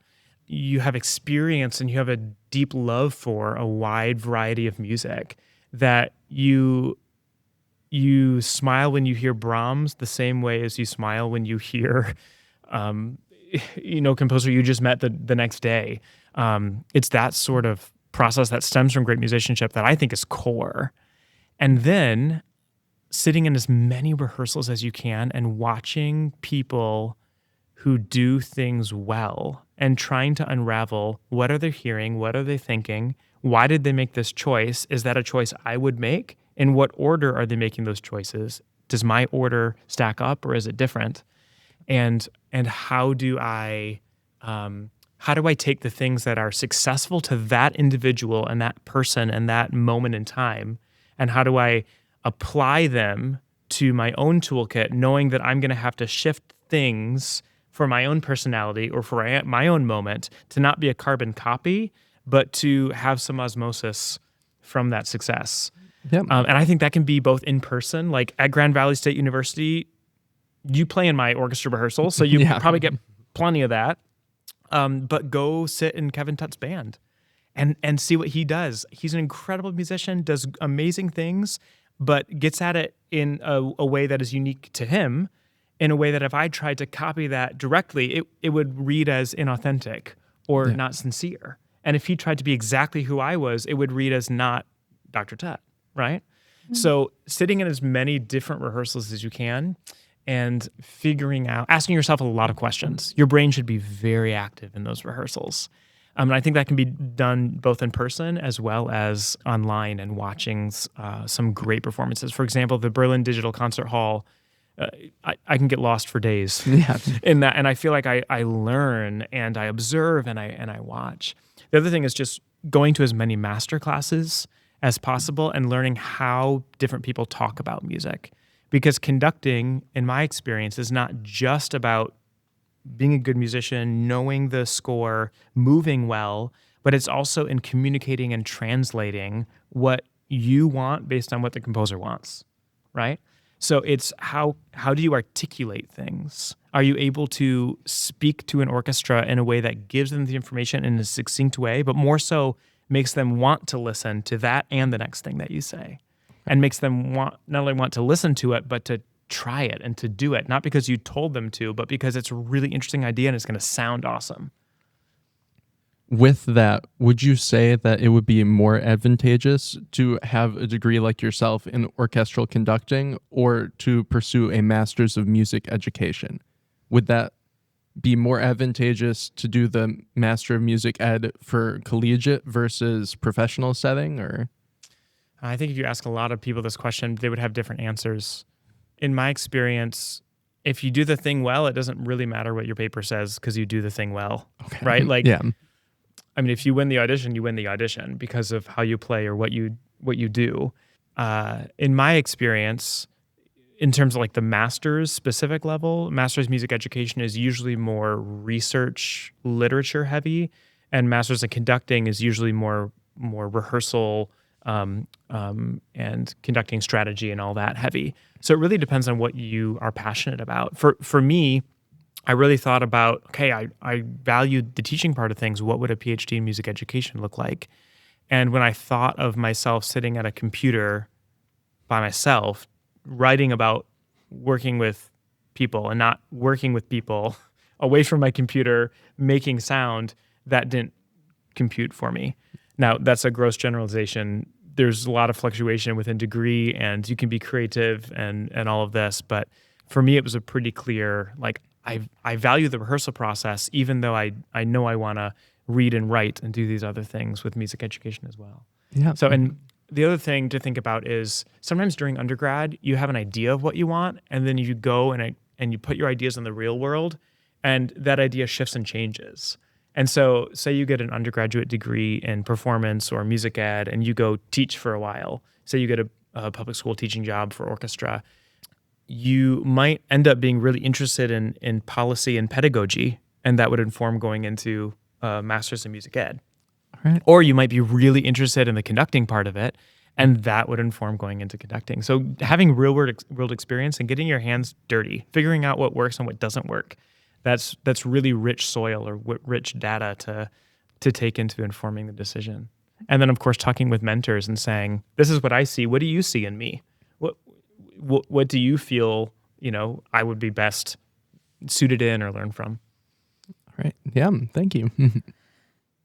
You have experience and you have a deep love for a wide variety of music that you smile when you hear Brahms the same way as you smile when you hear, composer you just met the next day. It's that sort of process that stems from great musicianship that I think is core. And then sitting in as many rehearsals as you can and watching people who do things well and trying to unravel what are they hearing, what are they thinking, why did they make this choice? Is that a choice I would make? In what order are they making those choices? Does my order stack up or is it different? And how do I take the things that are successful to that individual and that person and that moment in time, and how do I apply them to my own toolkit, knowing that I'm going to have to shift things for my own personality or for my own moment to not be a carbon copy, but to have some osmosis from that success. Yep. And I think that can be both in person, like at Grand Valley State University, you play in my orchestra rehearsal, so you probably get plenty of that. But go sit in Kevin Tutt's band and see what he does. He's an incredible musician, does amazing things, but gets at it in a way that is unique to him, in a way that if I tried to copy that directly, it would read as inauthentic or not sincere. And if he tried to be exactly who I was, it would read as not Dr. Tutt, right? Mm-hmm. So sitting in as many different rehearsals as you can and figuring out, asking yourself a lot of questions. Your brain should be very active in those rehearsals. And I think that can be done both in person as well as online and watching some great performances. For example, the Berlin Digital Concert Hall, I can get lost for days in that. And I feel like I learn and I observe and I watch. The other thing is just going to as many master classes as possible and learning how different people talk about music. Because conducting, in my experience, is not just about being a good musician, knowing the score, moving well, but it's also in communicating and translating what you want based on what the composer wants, right? So it's how do you articulate things? Are you able to speak to an orchestra in a way that gives them the information in a succinct way, but more so makes them want to listen to that and the next thing that you say, and makes them not only want to listen to it, but to try it and to do it, not because you told them to, but because it's a really interesting idea and it's going to sound awesome. With that, would you say that it would be more advantageous to have a degree like yourself in orchestral conducting or to pursue a master's of music education? Would that be more advantageous to do the Master of Music Ed for collegiate versus professional setting? Or I think if you ask a lot of people this question, they would have different answers. In my experience, if you do the thing well, it doesn't really matter what your paper says because you do the thing well, right? Like, I mean, if you win the audition, you win the audition because of how you play or what you do. In my experience, in terms of like the master's specific level, master's music education is usually more research, literature heavy, and master's in conducting is usually more rehearsal and conducting strategy and all that heavy. So it really depends on what you are passionate about. For me, I really thought about, okay, I valued the teaching part of things. What would a PhD in music education look like? And when I thought of myself sitting at a computer by myself, writing about working with people and not working with people away from my computer, making sound, that didn't compute for me. Now, that's a gross generalization. There's a lot of fluctuation within degree, and you can be creative and all of this. But for me, it was a pretty clear, like, I value the rehearsal process, even though I know I want to read and write and do these other things with music education as well. Yeah. So, and the other thing to think about is sometimes during undergrad, you have an idea of what you want, and then you go and you put your ideas in the real world, and that idea shifts and changes. And so say you get an undergraduate degree in performance or music ed and you go teach for a while. Say you get a public school teaching job for orchestra. You might end up being really interested in policy and pedagogy, and that would inform going into a master's in music ed. Right. Or you might be really interested in the conducting part of it, and that would inform going into conducting. So having real world experience and getting your hands dirty, figuring out what works and what doesn't work, that's really rich soil or rich data to take into informing the decision. And then, of course, talking with mentors and saying, this is what I see. What do you see in me? What do you feel, I would be best suited in or learn from? All right. Yeah. Thank you.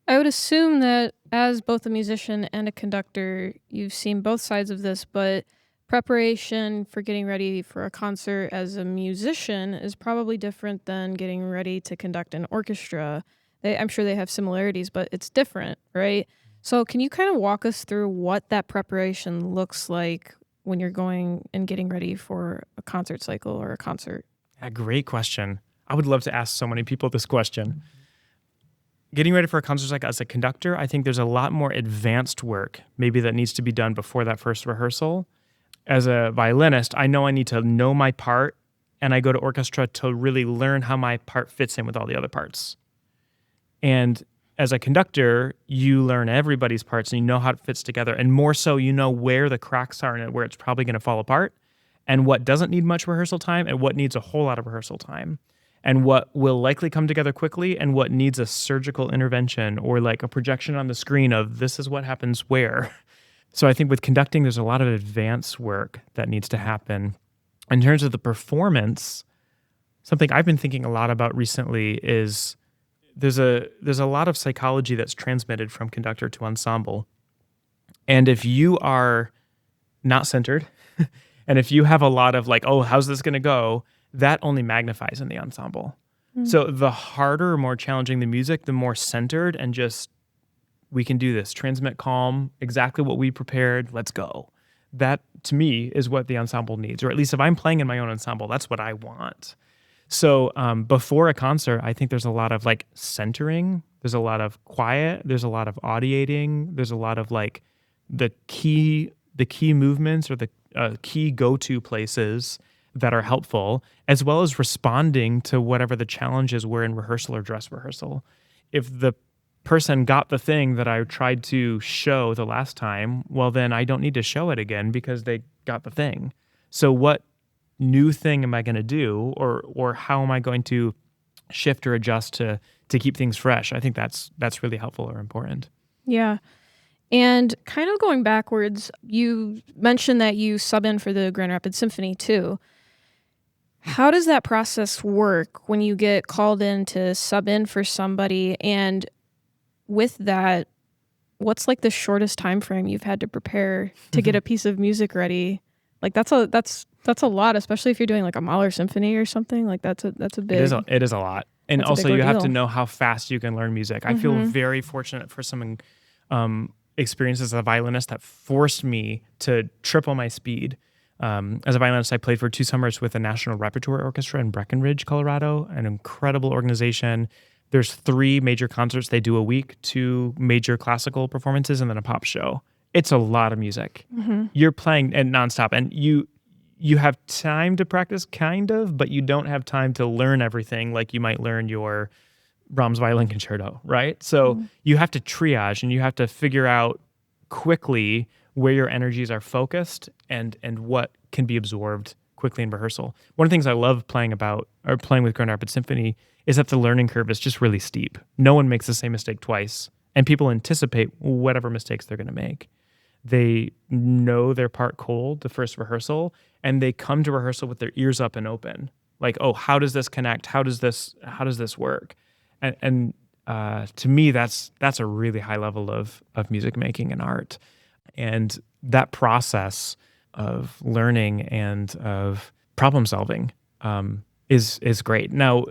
I would assume that as both a musician and a conductor, you've seen both sides of this, but preparation for getting ready for a concert as a musician is probably different than getting ready to conduct an orchestra. I'm sure they have similarities, but it's different, right? So can you kind of walk us through what that preparation looks like when you're going and getting ready for a concert cycle or a concert? A great question. I would love to ask so many people this question. Getting ready for a concert cycle as a conductor, I think there's a lot more advanced work maybe that needs to be done before that first rehearsal. As a violinist, I know I need to know my part, and I go to orchestra to really learn how my part fits in with all the other parts. And as a conductor, you learn everybody's parts and you know how it fits together. And more so, you know where the cracks are and where it's probably going to fall apart and what doesn't need much rehearsal time and what needs a whole lot of rehearsal time and what will likely come together quickly and what needs a surgical intervention or like a projection on the screen of this is what happens where. So I think with conducting, there's a lot of advanced work that needs to happen. In terms of the performance, something I've been thinking a lot about recently is there's a lot of psychology that's transmitted from conductor to ensemble. And if you are not centered, and if you have a lot of like, oh, how's this going to go? That only magnifies in the ensemble. So the harder, more challenging the music, the more centered and just, we can do this, transmit calm, exactly what we prepared, let's go. That, to me, is what the ensemble needs. Or at least if I'm playing in my own ensemble, that's what I want. So before a concert, I think there's a lot of like centering. There's a lot of quiet. There's a lot of audiating. There's a lot of like the key movements or the key go-to places that are helpful, as well as responding to whatever the challenges were in rehearsal or dress rehearsal. If the person got the thing that I tried to show the last time, well, then I don't need to show it again because they got the thing. So what new thing am I going to do, or how am I going to shift or adjust to keep things fresh? I think that's really helpful or important. Yeah. And kind of going backwards, you mentioned that you sub in for the Grand Rapids Symphony too. How does that process work when you get called in to sub in for somebody? And with that, what's like the shortest time frame you've had to prepare to get a piece of music ready? Like that's a lot, especially if you're doing like a Mahler symphony or something. Like that's a big. It is a lot, and also you have to know how fast you can learn music. I feel very fortunate for some experiences as a violinist that forced me to triple my speed. As a violinist, I played for 2 summers with the National Repertoire Orchestra in Breckenridge, Colorado, an incredible organization. There's 3 major concerts they do a week, 2 major classical performances, and then a pop show. It's a lot of music. You're playing and nonstop, and you have time to practice, kind of, but you don't have time to learn everything like you might learn your Brahms Violin Concerto, right? So you have to triage, and you have to figure out quickly where your energies are focused and what can be absorbed quickly in rehearsal. One of the things I love playing with Grand Rapids Symphony is that the learning curve is just really steep. No one makes the same mistake twice, and people anticipate whatever mistakes they're going to make. They know their part cold the first rehearsal, and they come to rehearsal with their ears up and open. Like, oh, how does this connect? How does this work? And to me, that's a really high level of music making and art. And that process of learning and of problem solving is great. Now,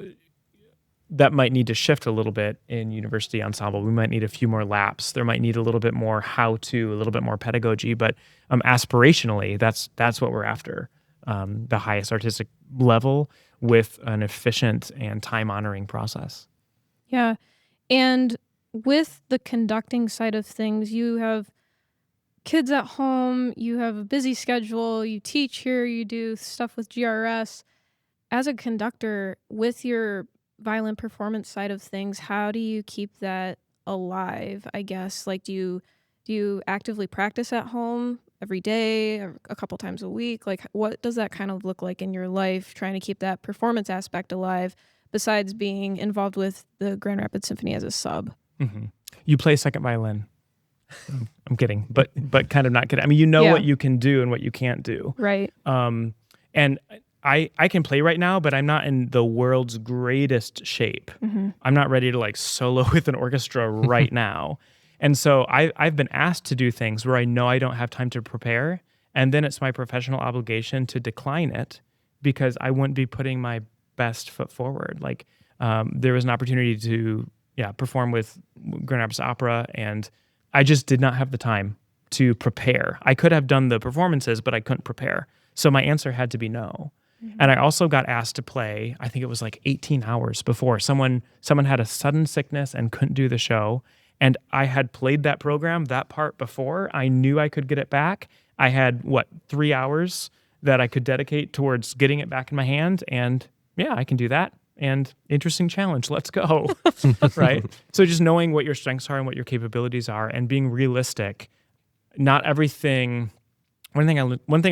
that might need to shift a little bit in university ensemble. We might need a few more laps. There might need a little bit more how-to, a little bit more pedagogy. But aspirationally, that's what we're after, the highest artistic level with an efficient and time-honoring process. Yeah. And with the conducting side of things, you have kids at home, you have a busy schedule, you teach here, you do stuff with GRS. As a conductor, with your violin performance side of things, how do you keep that alive, I guess? Like, do you actively practice at home every day, a couple times a week? Like, what does that kind of look like in your life, trying to keep that performance aspect alive, besides being involved with the Grand Rapids Symphony as a sub? Mm-hmm. You play second violin. I'm kidding, but kind of not kidding. I mean, you know Yeah. what you can do and what you can't do. Right. And I can play right now, but I'm not in the world's greatest shape. Mm-hmm. I'm not ready to like solo with an orchestra right now. And so I've been asked to do things where I know I don't have time to prepare. And then it's my professional obligation to decline it because I wouldn't be putting my best foot forward. Like there was an opportunity to perform with Grand Rapids Opera, and I just did not have the time to prepare. I could have done the performances, but I couldn't prepare. So my answer had to be no. Mm-hmm. And I also got asked to play, I think it was like 18 hours before. Someone had a sudden sickness and couldn't do the show. And I had played that program, that part before. I knew I could get it back. I had, 3 hours that I could dedicate towards getting it back in my hand. And yeah, I can do that. And interesting challenge. Let's go. Right? So just knowing what your strengths are and what your capabilities are and being realistic. Not everything. One thing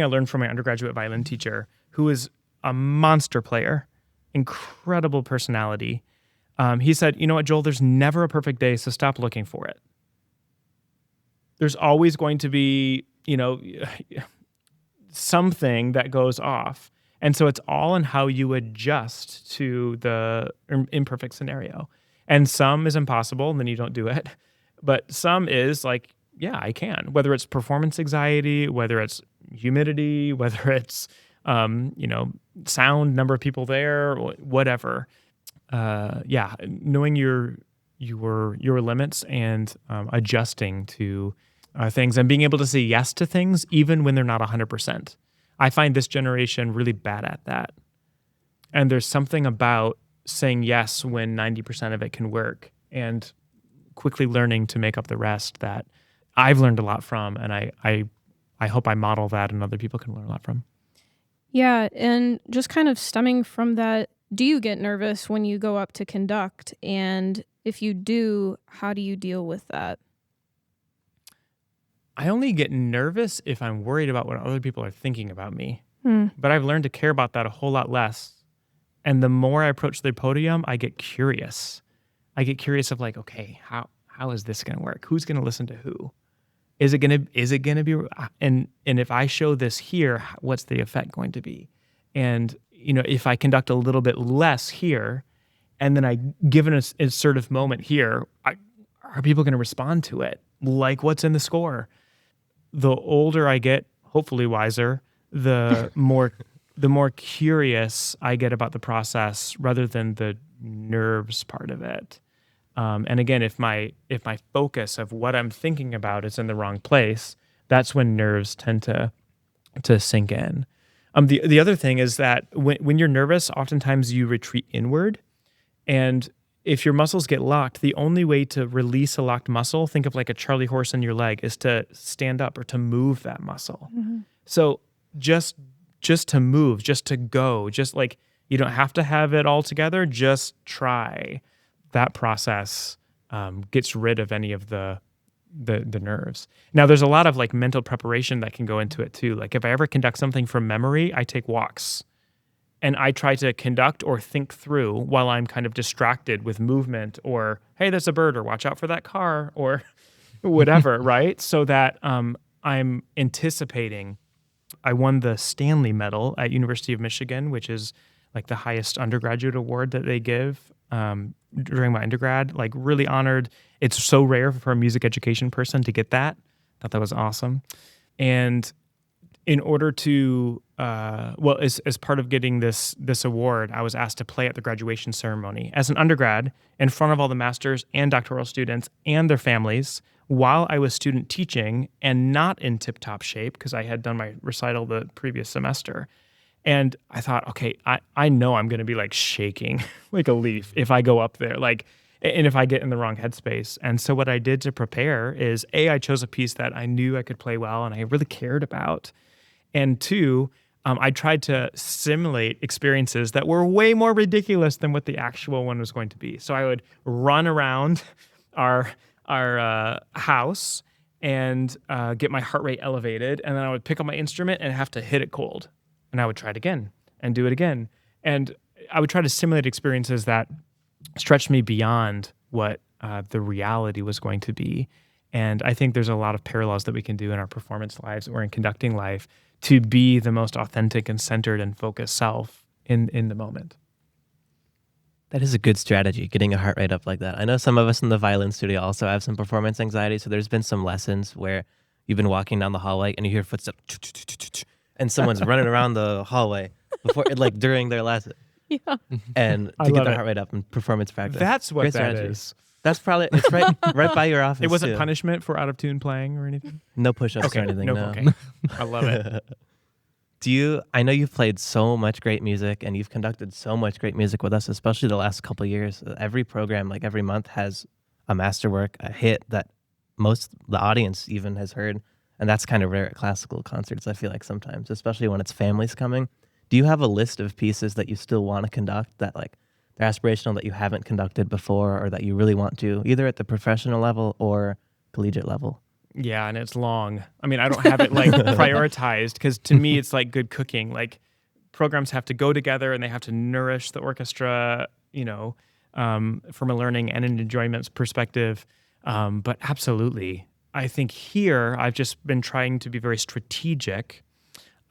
I learned from my undergraduate violin teacher, who is a monster player, incredible personality. He said, you know what, Joel, there's never a perfect day, so stop looking for it. There's always going to be, something that goes off. And so it's all in how you adjust to the imperfect scenario. And some is impossible, and then you don't do it. But some is like, yeah, I can. Whether it's performance anxiety, whether it's humidity, whether it's, sound, number of people there, whatever. Knowing your limits and adjusting to things and being able to say yes to things even when they're not 100%. I find this generation really bad at that. And there's something about saying yes when 90% of it can work and quickly learning to make up the rest that I've learned a lot from, and I hope I model that and other people can learn a lot from. Yeah, and just kind of stemming from that, do you get nervous when you go up to conduct? And if you do, how do you deal with that? I only get nervous if I'm worried about what other people are thinking about me. But I've learned to care about that a whole lot less. And the more I approach the podium, I get curious. I get curious of like, okay, how is this going to work? Who's going to listen to who? Is it going to be, and if I show this here, what's the effect going to be? And, if I conduct a little bit less here, and then I give an assertive moment here, are people going to respond to it? Like what's in the score? The older I get, hopefully wiser, the more curious I get about the process rather than the nerves part of it. And again, if my focus of what I'm thinking about is in the wrong place, that's when nerves tend to sink in. The other thing is that when you're nervous, oftentimes you retreat inward. And if your muscles get locked, the only way to release a locked muscle, think of like a Charlie horse in your leg, is to stand up or to move that muscle. Mm-hmm. So just to move, just to go, just like you don't have to have it all together, just try. That process gets rid of any of the nerves. Now, there's a lot of like mental preparation that can go into it too. Like if I ever conduct something from memory, I take walks. And I try to conduct or think through while I'm kind of distracted with movement or, hey, there's a bird, or watch out for that car, or whatever, right? So that I'm anticipating. I won the Stanley Medal at University of Michigan, which is like the highest undergraduate award that they give during my undergrad. Like really honored. It's so rare for a music education person to get that. Thought that was awesome. And in order to, as part of getting this award, I was asked to play at the graduation ceremony as an undergrad in front of all the masters and doctoral students and their families while I was student teaching and not in tip-top shape because I had done my recital the previous semester. And I thought, okay, I know I'm going to be like shaking like a leaf if I go up there. Like and if I get in the wrong headspace. And so what I did to prepare is I chose a piece that I knew I could play well and I really cared about. And two, I tried to simulate experiences that were way more ridiculous than what the actual one was going to be. So I would run around our house and get my heart rate elevated, and then I would pick up my instrument and have to hit it cold. And I would try it again and do it again. And I would try to simulate experiences that stretched me beyond what the reality was going to be. And I think there's a lot of parallels that we can do in our performance lives or in conducting life to be the most authentic and centered and focused self in the moment. That is a good strategy, getting a heart rate up like that. I know some of us in the violin studio also have some performance anxiety, so there's been some lessons where you've been walking down the hallway and you hear footsteps, and someone's running around the hallway before, like during their lesson. Yeah. And to get the heart rate up in performance practice. That's what Great that strategy. is. That's probably, it's right by your office. It wasn't too. punishment for out of tune playing or anything? No push-ups or anything, no. Okay. I love it. I know you've played so much great music and you've conducted so much great music with us, especially the last couple of years. Every program, like every month, has a masterwork, a hit that the audience even has heard. And that's kind of rare at classical concerts, I feel like sometimes, especially when it's families coming. Do you have a list of pieces that you still want to conduct that like they're aspirational that you haven't conducted before or that you really want to, either at the professional level or collegiate level? Yeah, and it's long. I mean, I don't have it like prioritized because to me, it's like good cooking. Like programs have to go together and they have to nourish the orchestra, from a learning and an enjoyment perspective. But absolutely, I think here I've just been trying to be very strategic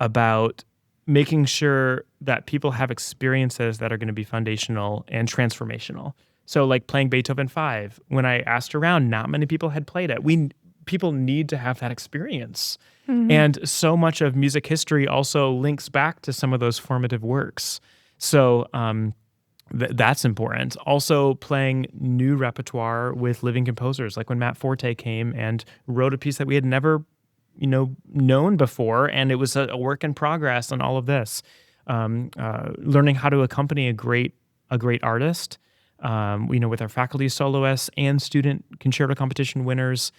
about making sure that people have experiences that are going to be foundational and transformational. So like playing Beethoven 5, when I asked around, not many people had played it. People need to have that experience. Mm-hmm. And so much of music history also links back to some of those formative works. So that's important. Also playing new repertoire with living composers, like when Matt Forte came and wrote a piece that we had never known before, and it was a work in progress on all of this. Learning how to accompany a great artist, with our faculty soloists and student concerto competition winners.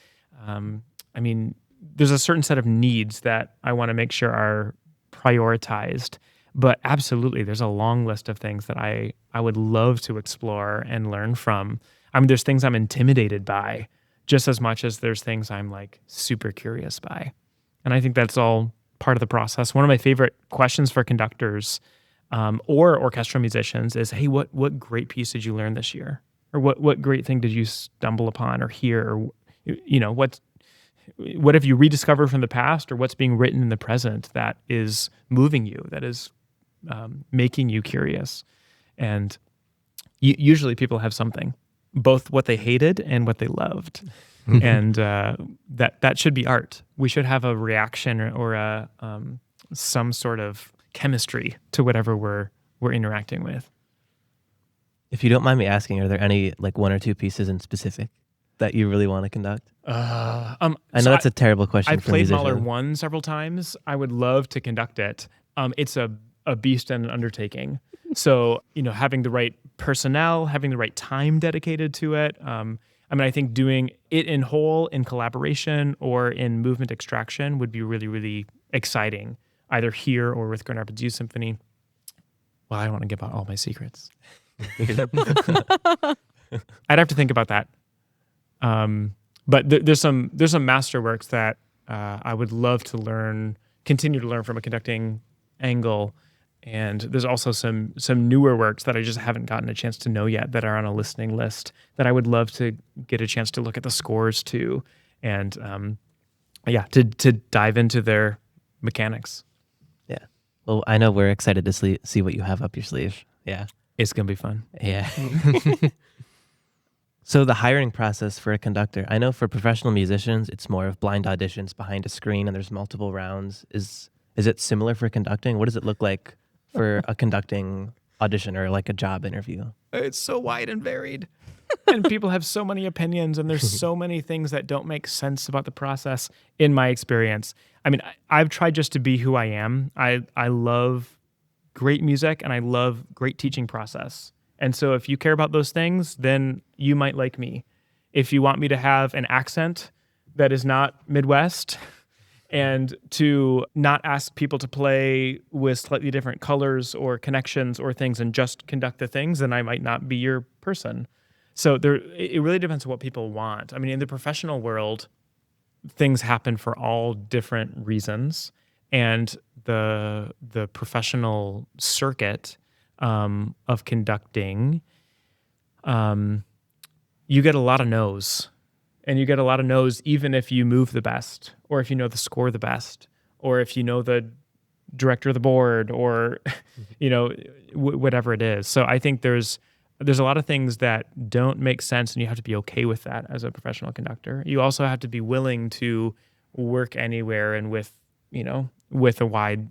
I mean, there's a certain set of needs that I want to make sure are prioritized, but absolutely, there's a long list of things that I would love to explore and learn from. I mean, there's things I'm intimidated by, just as much as there's things I'm like super curious by. And I think that's all part of the process. One of my favorite questions for conductors or orchestral musicians is, hey, what great piece did you learn this year? Or what great thing did you stumble upon or hear? Or, what have you rediscovered from the past, or what's being written in the present that is moving you, that is making you curious? And usually people have something, both what they hated and what they loved. And that should be art. We should have a reaction or some sort of chemistry to whatever we're interacting with. If you don't mind me asking, are there any like one or two pieces in specific that you really want to conduct? I know that's a terrible question. I've played Mahler 1 several times. I would love to conduct it. It's a beast and an undertaking. So, having the right personnel, having the right time dedicated to it. I think doing it in whole, in collaboration, or in movement extraction would be really, really exciting, either here or with Grand Rapids Youth Symphony. Well, I don't want to give out all my secrets. I'd have to think about that. But there's some masterworks that I would love to continue to learn from a conducting angle. And there's also some newer works that I just haven't gotten a chance to know yet that are on a listening list that I would love to get a chance to look at the scores to, and to dive into their mechanics. Yeah. Well, I know we're excited to see what you have up your sleeve. Yeah. It's going to be fun. Yeah. So the hiring process for a conductor, I know for professional musicians, it's more of blind auditions behind a screen and there's multiple rounds. Is it similar for conducting? What does it look like for a conducting audition or like a job interview? It's so wide and varied. And people have so many opinions, and there's so many things that don't make sense about the process in my experience. I mean, I've tried just to be who I am. I love great music and I love great teaching process. And so if you care about those things, then you might like me. If you want me to have an accent that is not Midwest and to not ask people to play with slightly different colors or connections or things and just conduct the things, then I might not be your person. So it really depends on what people want. I mean, in the professional world, things happen for all different reasons. And the professional circuit of conducting, you get a lot of no's. And you get a lot of no's even if you move the best, or if you know the score the best, or if you know the director of the board, or whatever it is. So I think there's a lot of things that don't make sense, and you have to be okay with that as a professional conductor. You also have to be willing to work anywhere and with a wide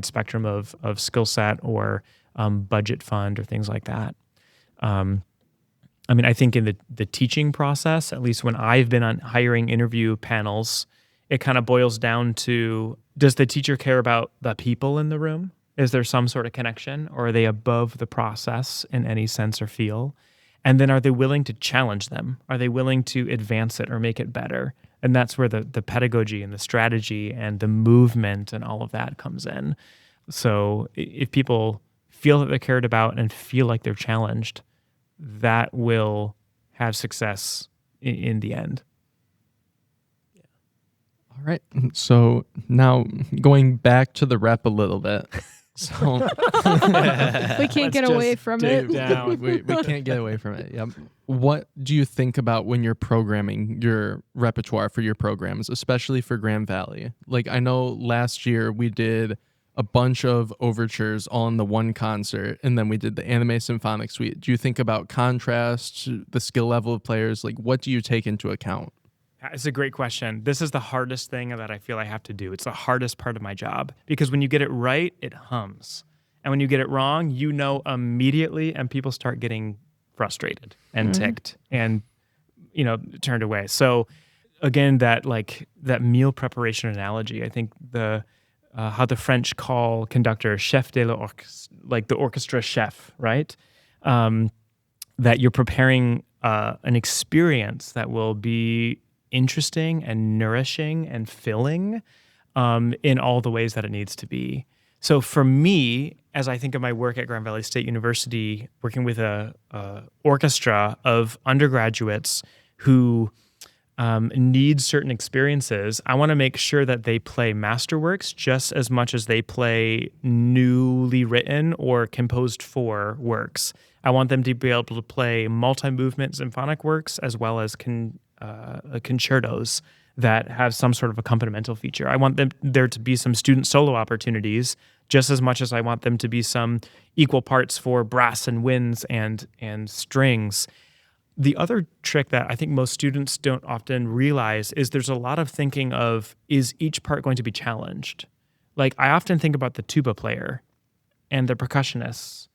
spectrum of skill set or budget fund or things like that. I mean, I think in the teaching process, at least when I've been on hiring interview panels, it kind of boils down to, does the teacher care about the people in the room? Is there some sort of connection, or are they above the process in any sense or feel? And then are they willing to challenge them? Are they willing to advance it or make it better? And that's where the pedagogy and the strategy and the movement and all of that comes in. So if people feel that they're cared about and feel like they're challenged, that will have success in the end. All right. So now going back to the rep a little bit. So we can't get away from it. Down. We can't get away from it. Yep. What do you think about when you're programming your repertoire for your programs, especially for Grand Valley? Like, I know last year we did a bunch of overtures all in the one concert, and then we did the Anime Symphonic Suite. Do you think about contrast, the skill level of players? Like, what do you take into account? It's a great question. This is the hardest thing that I feel I have to do. It's the hardest part of my job, because when you get it right, it hums. And when you get it wrong, you know immediately, and people start getting frustrated and ticked and, turned away. So again, that meal preparation analogy, I think how the French call conductor chef de l'orchestre, like the orchestra chef, right? That you're preparing an experience that will be interesting and nourishing and filling in all the ways that it needs to be. So for me, as I think of my work at Grand Valley State University, working with a orchestra of undergraduates who need certain experiences, I want to make sure that they play masterworks just as much as they play newly written or composed for works. I want them to be able to play multi-movement symphonic works as well as concertos that have some sort of accompanimental feature. I want there to be some student solo opportunities just as much as I want them to be some equal parts for brass and winds and strings. The other trick that I think most students don't often realize is there's a lot of thinking of, is each part going to be challenged? Like, I often think about the tuba player and the percussionists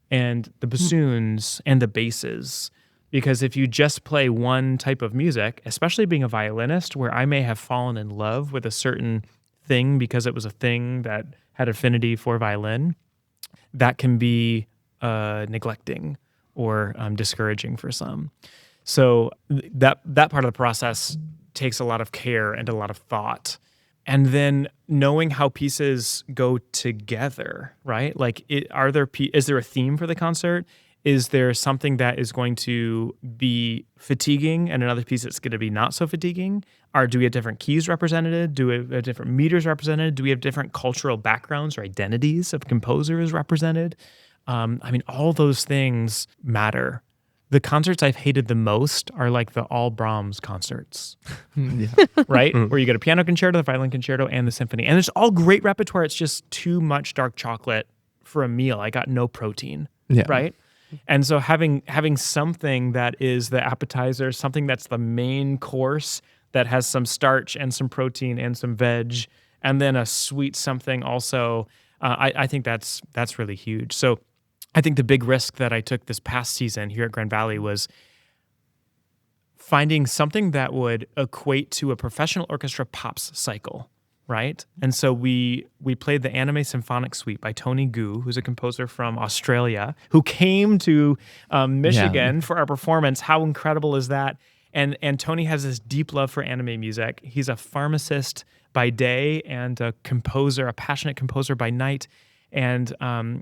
and the bassoons and the basses, because if you just play one type of music, especially being a violinist, where I may have fallen in love with a certain thing because it was a thing that had affinity for violin, that can be neglecting or discouraging for some. So that part of the process takes a lot of care and a lot of thought. And then knowing how pieces go together, right? Like, is there a theme for the concert? Is there something that is going to be fatiguing and another piece that's going to be not so fatiguing? Do we have different keys represented? Do we have different meters represented? Do we have different cultural backgrounds or identities of composers represented? All those things matter. The concerts I've hated the most are like the all Brahms concerts, right? Where you get a piano concerto, the violin concerto, and the symphony. And it's all great repertoire. It's just too much dark chocolate for a meal. I got no protein, right? And so having something that is the appetizer, something that's the main course that has some starch and some protein and some veg, and then a sweet something also, I think that's really huge. So I think the big risk that I took this past season here at Grand Valley was finding something that would equate to a professional orchestra pops cycle, right? And so we played the Anime Symphonic Suite by Tony Gu, who's a composer from Australia, who came to Michigan for our performance. How incredible is that? And Tony has this deep love for anime music. He's a pharmacist by day and a composer, a passionate composer by night. And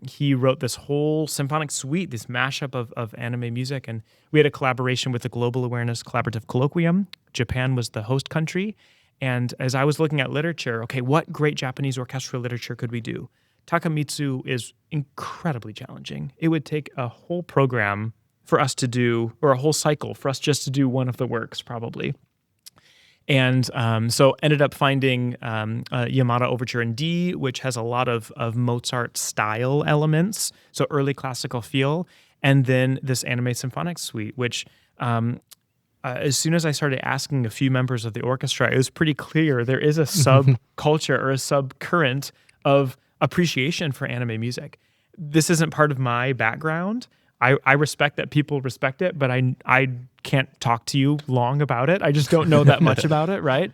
he wrote this whole symphonic suite, this mashup of anime music. And we had a collaboration with the Global Awareness Collaborative Colloquium. Japan was the host country. And as I was looking at literature, okay, what great Japanese orchestral literature could we do? Takamitsu is incredibly challenging. It would take a whole program for us to do, or a whole cycle for us just to do one of the works, probably. And so ended up finding Yamada Overture in D, which has a lot of Mozart style elements, so early classical feel, and then this Anime Symphonic Suite, which as soon as I started asking a few members of the orchestra, it was pretty clear there is a subculture or a subcurrent of appreciation for anime music. This isn't part of my background. I respect that people respect it, but I can't talk to you long about it. I just don't know that much about it, right?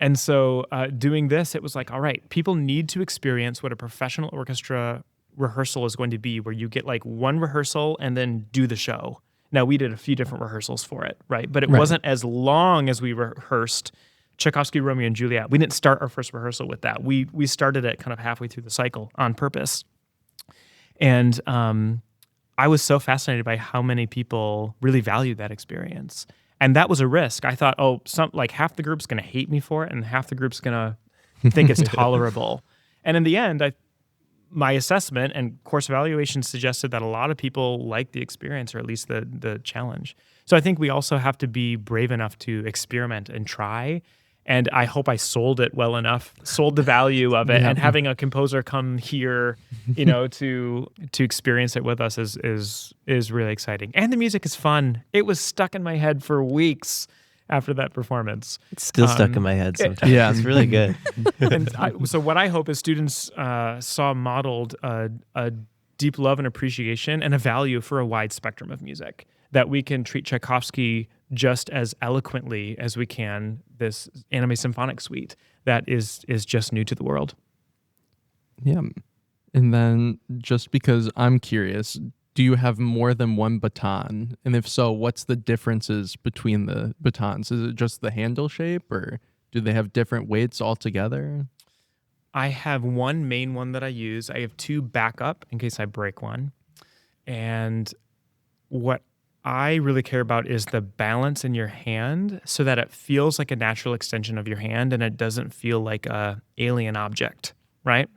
And so doing this, it was like, all right, people need to experience what a professional orchestra rehearsal is going to be, where you get like one rehearsal and then do the show. Now, we did a few different rehearsals for it, right? But it wasn't as long as we rehearsed Tchaikovsky, Romeo and Juliet. We didn't start our first rehearsal with that. We started it kind of halfway through the cycle on purpose. And I was so fascinated by how many people really valued that experience. And that was a risk. I thought, half the group's going to hate me for it and half the group's going to think it's tolerable. And in the end, my assessment and course evaluation suggested that a lot of people liked the experience, or at least the challenge. So I think we also have to be brave enough to experiment and try. And I hope I sold it well enough, sold the value of it, and having a composer come here, to experience it with us is really exciting. And the music is fun. It was stuck in my head for weeks after that performance. It's still stuck in my head sometimes. It's really good. So what I hope is students saw modeled a deep love and appreciation and a value for a wide spectrum of music, that we can treat Tchaikovsky just as eloquently as we can this Anime Symphonic Suite that is just new to the world. Yeah. And then, just because I'm curious, do you have more than one baton? And if so, what's the differences between the batons? Is it just the handle shape, or do they have different weights altogether? I have one main one that I use. I have two backup in case I break one. And what I really care about is the balance in your hand, so that it feels like a natural extension of your hand and it doesn't feel like a alien object, right?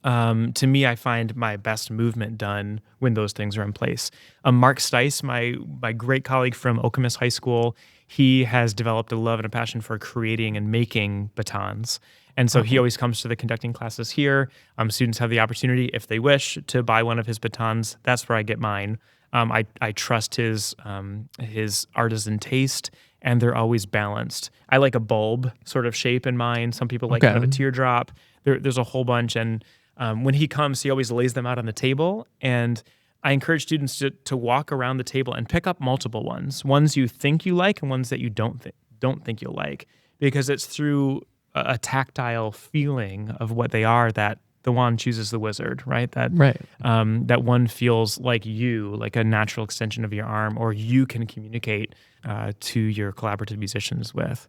To me, I find my best movement done when those things are in place. Mark Stice, my great colleague from Okemos High School, he has developed a love and a passion for creating and making batons. And so he always comes to the conducting classes here. Students have the opportunity, if they wish, to buy one of his batons. That's where I get mine. I trust his artisan taste, and they're always balanced. I like a bulb sort of shape in mine. Some people like kind of a teardrop. There's a whole bunch. And when he comes, he always lays them out on the table. And I encourage students to walk around the table and pick up multiple ones you think you like and ones that you don't think you'll like, because it's through a tactile feeling of what they are that the wand chooses the wizard, right? That one feels like you, like a natural extension of your arm, or you can communicate to your collaborative musicians with.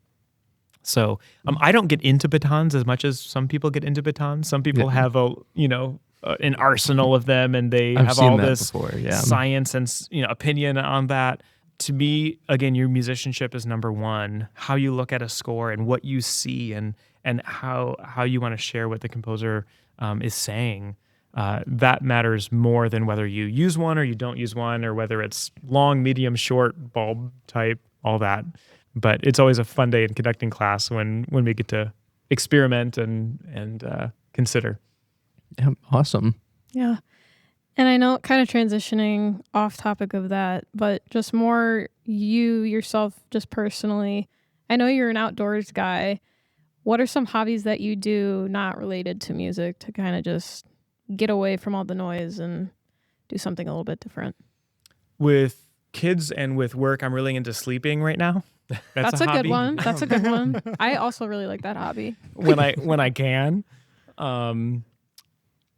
So I don't get into batons as much as some people get into batons. Some people have an arsenal of them, and they have all this science and opinion on that. To me, again, your musicianship is number one. How you look at a score and what you see, and how you want to share what the composer is saying, that matters more than whether you use one or you don't use one, or whether it's long, medium, short, bulb type, all that. But it's always a fun day in conducting class when we get to experiment and consider. Yeah, awesome. Yeah. And I know, kind of transitioning off topic of that, but just more you yourself, just personally, I know you're an outdoors guy. What are some hobbies that you do not related to music to kind of just get away from all the noise and do something a little bit different? With kids and with work, I'm really into sleeping right now. That's a good hobby. one. That's a good one. I also really like that hobby. when I can. And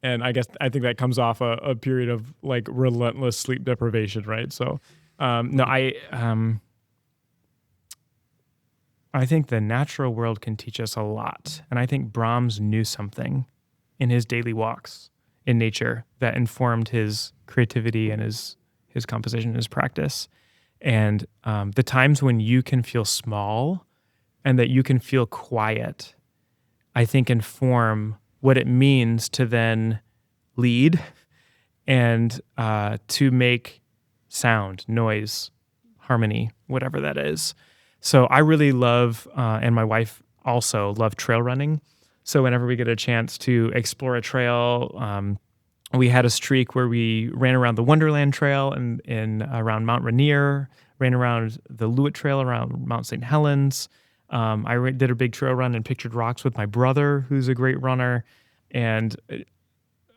I think that comes off a period of like relentless sleep deprivation, right? So, no, I think the natural world can teach us a lot. And I think Brahms knew something in his daily walks in nature that informed his creativity and his composition, his practice. And the times when you can feel small and that you can feel quiet, I think inform what it means to then lead and to make sound, noise, harmony, whatever that is. So I really love, and my wife also love trail running. So whenever we get a chance to explore a trail, we had a streak where we ran around the Wonderland Trail in around Mount Rainier, ran around the Lewitt Trail around Mount St. Helens. I did a big trail run in Pictured Rocks with my brother, who's a great runner, and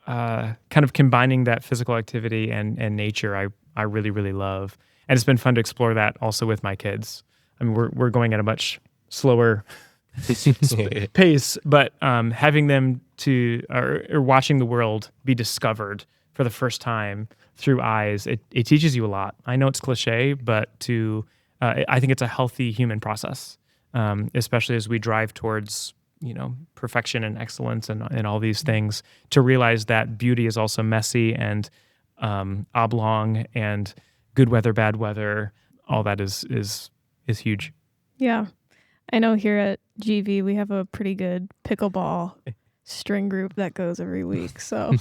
kind of combining that physical activity and nature, I really, really love. And it's been fun to explore that also with my kids. I mean, we're going at a much slower pace, but having them or watching the world be discovered for the first time through eyes, it teaches you a lot. I know it's cliche, but I think it's a healthy human process, especially as we drive towards perfection and excellence and all these things, to realize that beauty is also messy and oblong, and good weather, bad weather, all that is huge. Yeah. I know here at GV we have a pretty good pickleball string group that goes every week. So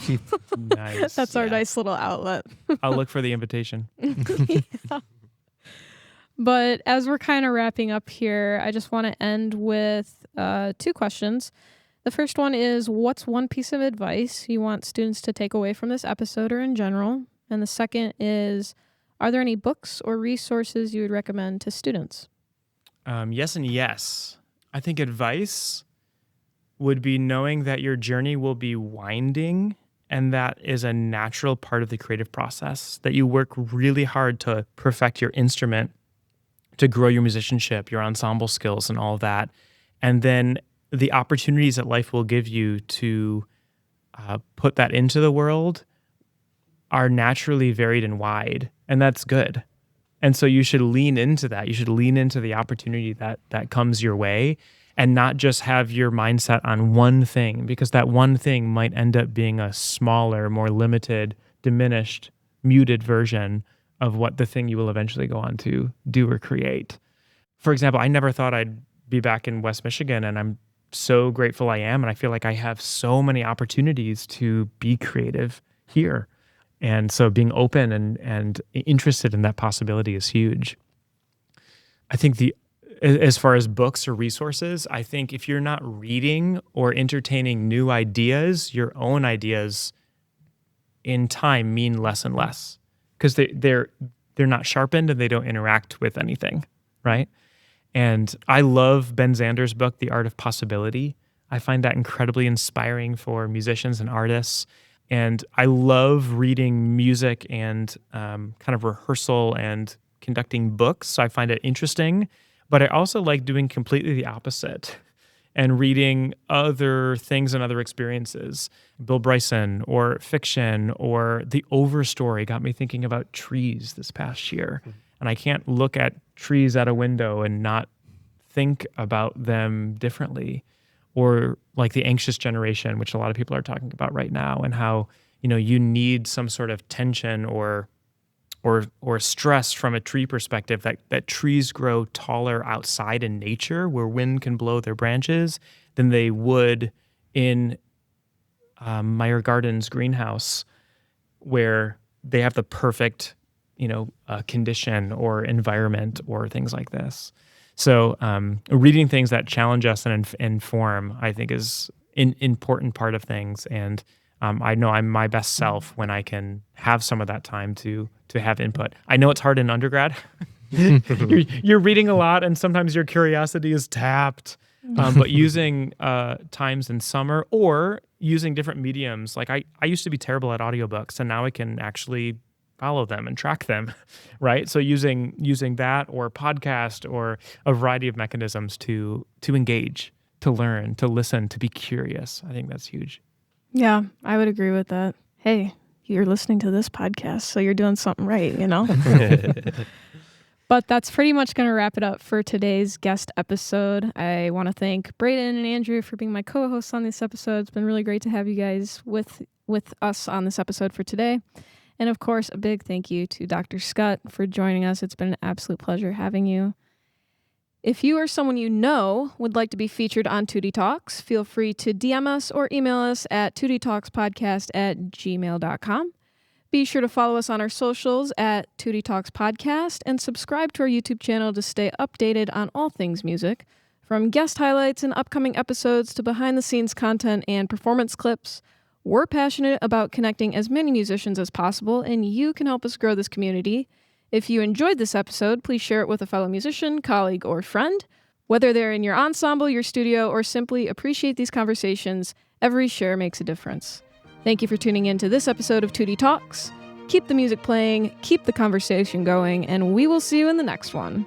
Nice. that's our nice little outlet. I'll look for the invitation. Yeah. But as we're kind of wrapping up here, I just want to end with 2 questions. The first one is, what's one piece of advice you want students to take away from this episode or in general? And the second is, are there any books or resources you would recommend to students? Yes and yes. I think advice would be knowing that your journey will be winding, and that is a natural part of the creative process, that you work really hard to perfect your instrument, to grow your musicianship, your ensemble skills, and all of that. And then the opportunities that life will give you to put that into the world are naturally varied and wide, and that's good. And so you should lean into that. You should lean into the opportunity that comes your way, and not just have your mindset on one thing, because that one thing might end up being a smaller, more limited, diminished, muted version of what the thing you will eventually go on to do or create. For example, I never thought I'd be back in West Michigan, and I'm so grateful I am. And I feel like I have so many opportunities to be creative here. And so being open and interested in that possibility is huge. I think as far as books or resources, I think if you're not reading or entertaining new ideas, your own ideas in time mean less and less, because they're not sharpened and they don't interact with anything, right? And I love Ben Zander's book, The Art of Possibility. I find that incredibly inspiring for musicians and artists. And I love reading music and kind of rehearsal and conducting books. So I find it interesting. But I also like doing completely the opposite and reading other things and other experiences. Bill Bryson or fiction or The Overstory got me thinking about trees this past year. And I can't look at trees out a window and not think about them differently. Or like The Anxious Generation, which a lot of people are talking about right now, and how, you need some sort of tension or stress from a tree perspective, that trees grow taller outside in nature where wind can blow their branches than they would in Meyer Garden's greenhouse, where they have the perfect, condition or environment or things like this. So reading things that challenge us and inform, I think, is an important part of things. And I know I'm my best self when I can have some of that time to have input. I know it's hard in undergrad. You're reading a lot, and sometimes your curiosity is tapped. But using times in summer or using different mediums. Like I used to be terrible at audiobooks, and now I can actually follow them and track them, right? So using that or podcast or a variety of mechanisms to engage, to learn, to listen, to be curious. I think that's huge. Yeah, I would agree with that. Hey, you're listening to this podcast, so you're doing something right, you know? But that's pretty much going to wrap it up for today's guest episode. I want to thank Braden and Andrew for being my co-hosts on this episode. It's been really great to have you guys with us on this episode for today. And of course, a big thank you to Dr. Schut for joining us. It's been an absolute pleasure having you. If you or someone you know would like to be featured on Tutti Talks, feel free to DM us or email us at tuttitalkspodcast@gmail.com. Be sure to follow us on our socials at Tutti Talks Podcast and subscribe to our YouTube channel to stay updated on all things music, from guest highlights and upcoming episodes to behind-the-scenes content and performance clips. We're passionate about connecting as many musicians as possible, and you can help us grow this community. If you enjoyed this episode, please share it with a fellow musician, colleague, or friend. Whether they're in your ensemble, your studio, or simply appreciate these conversations, every share makes a difference. Thank you for tuning in to this episode of Tutti Talks. Keep the music playing, keep the conversation going, and we will see you in the next one.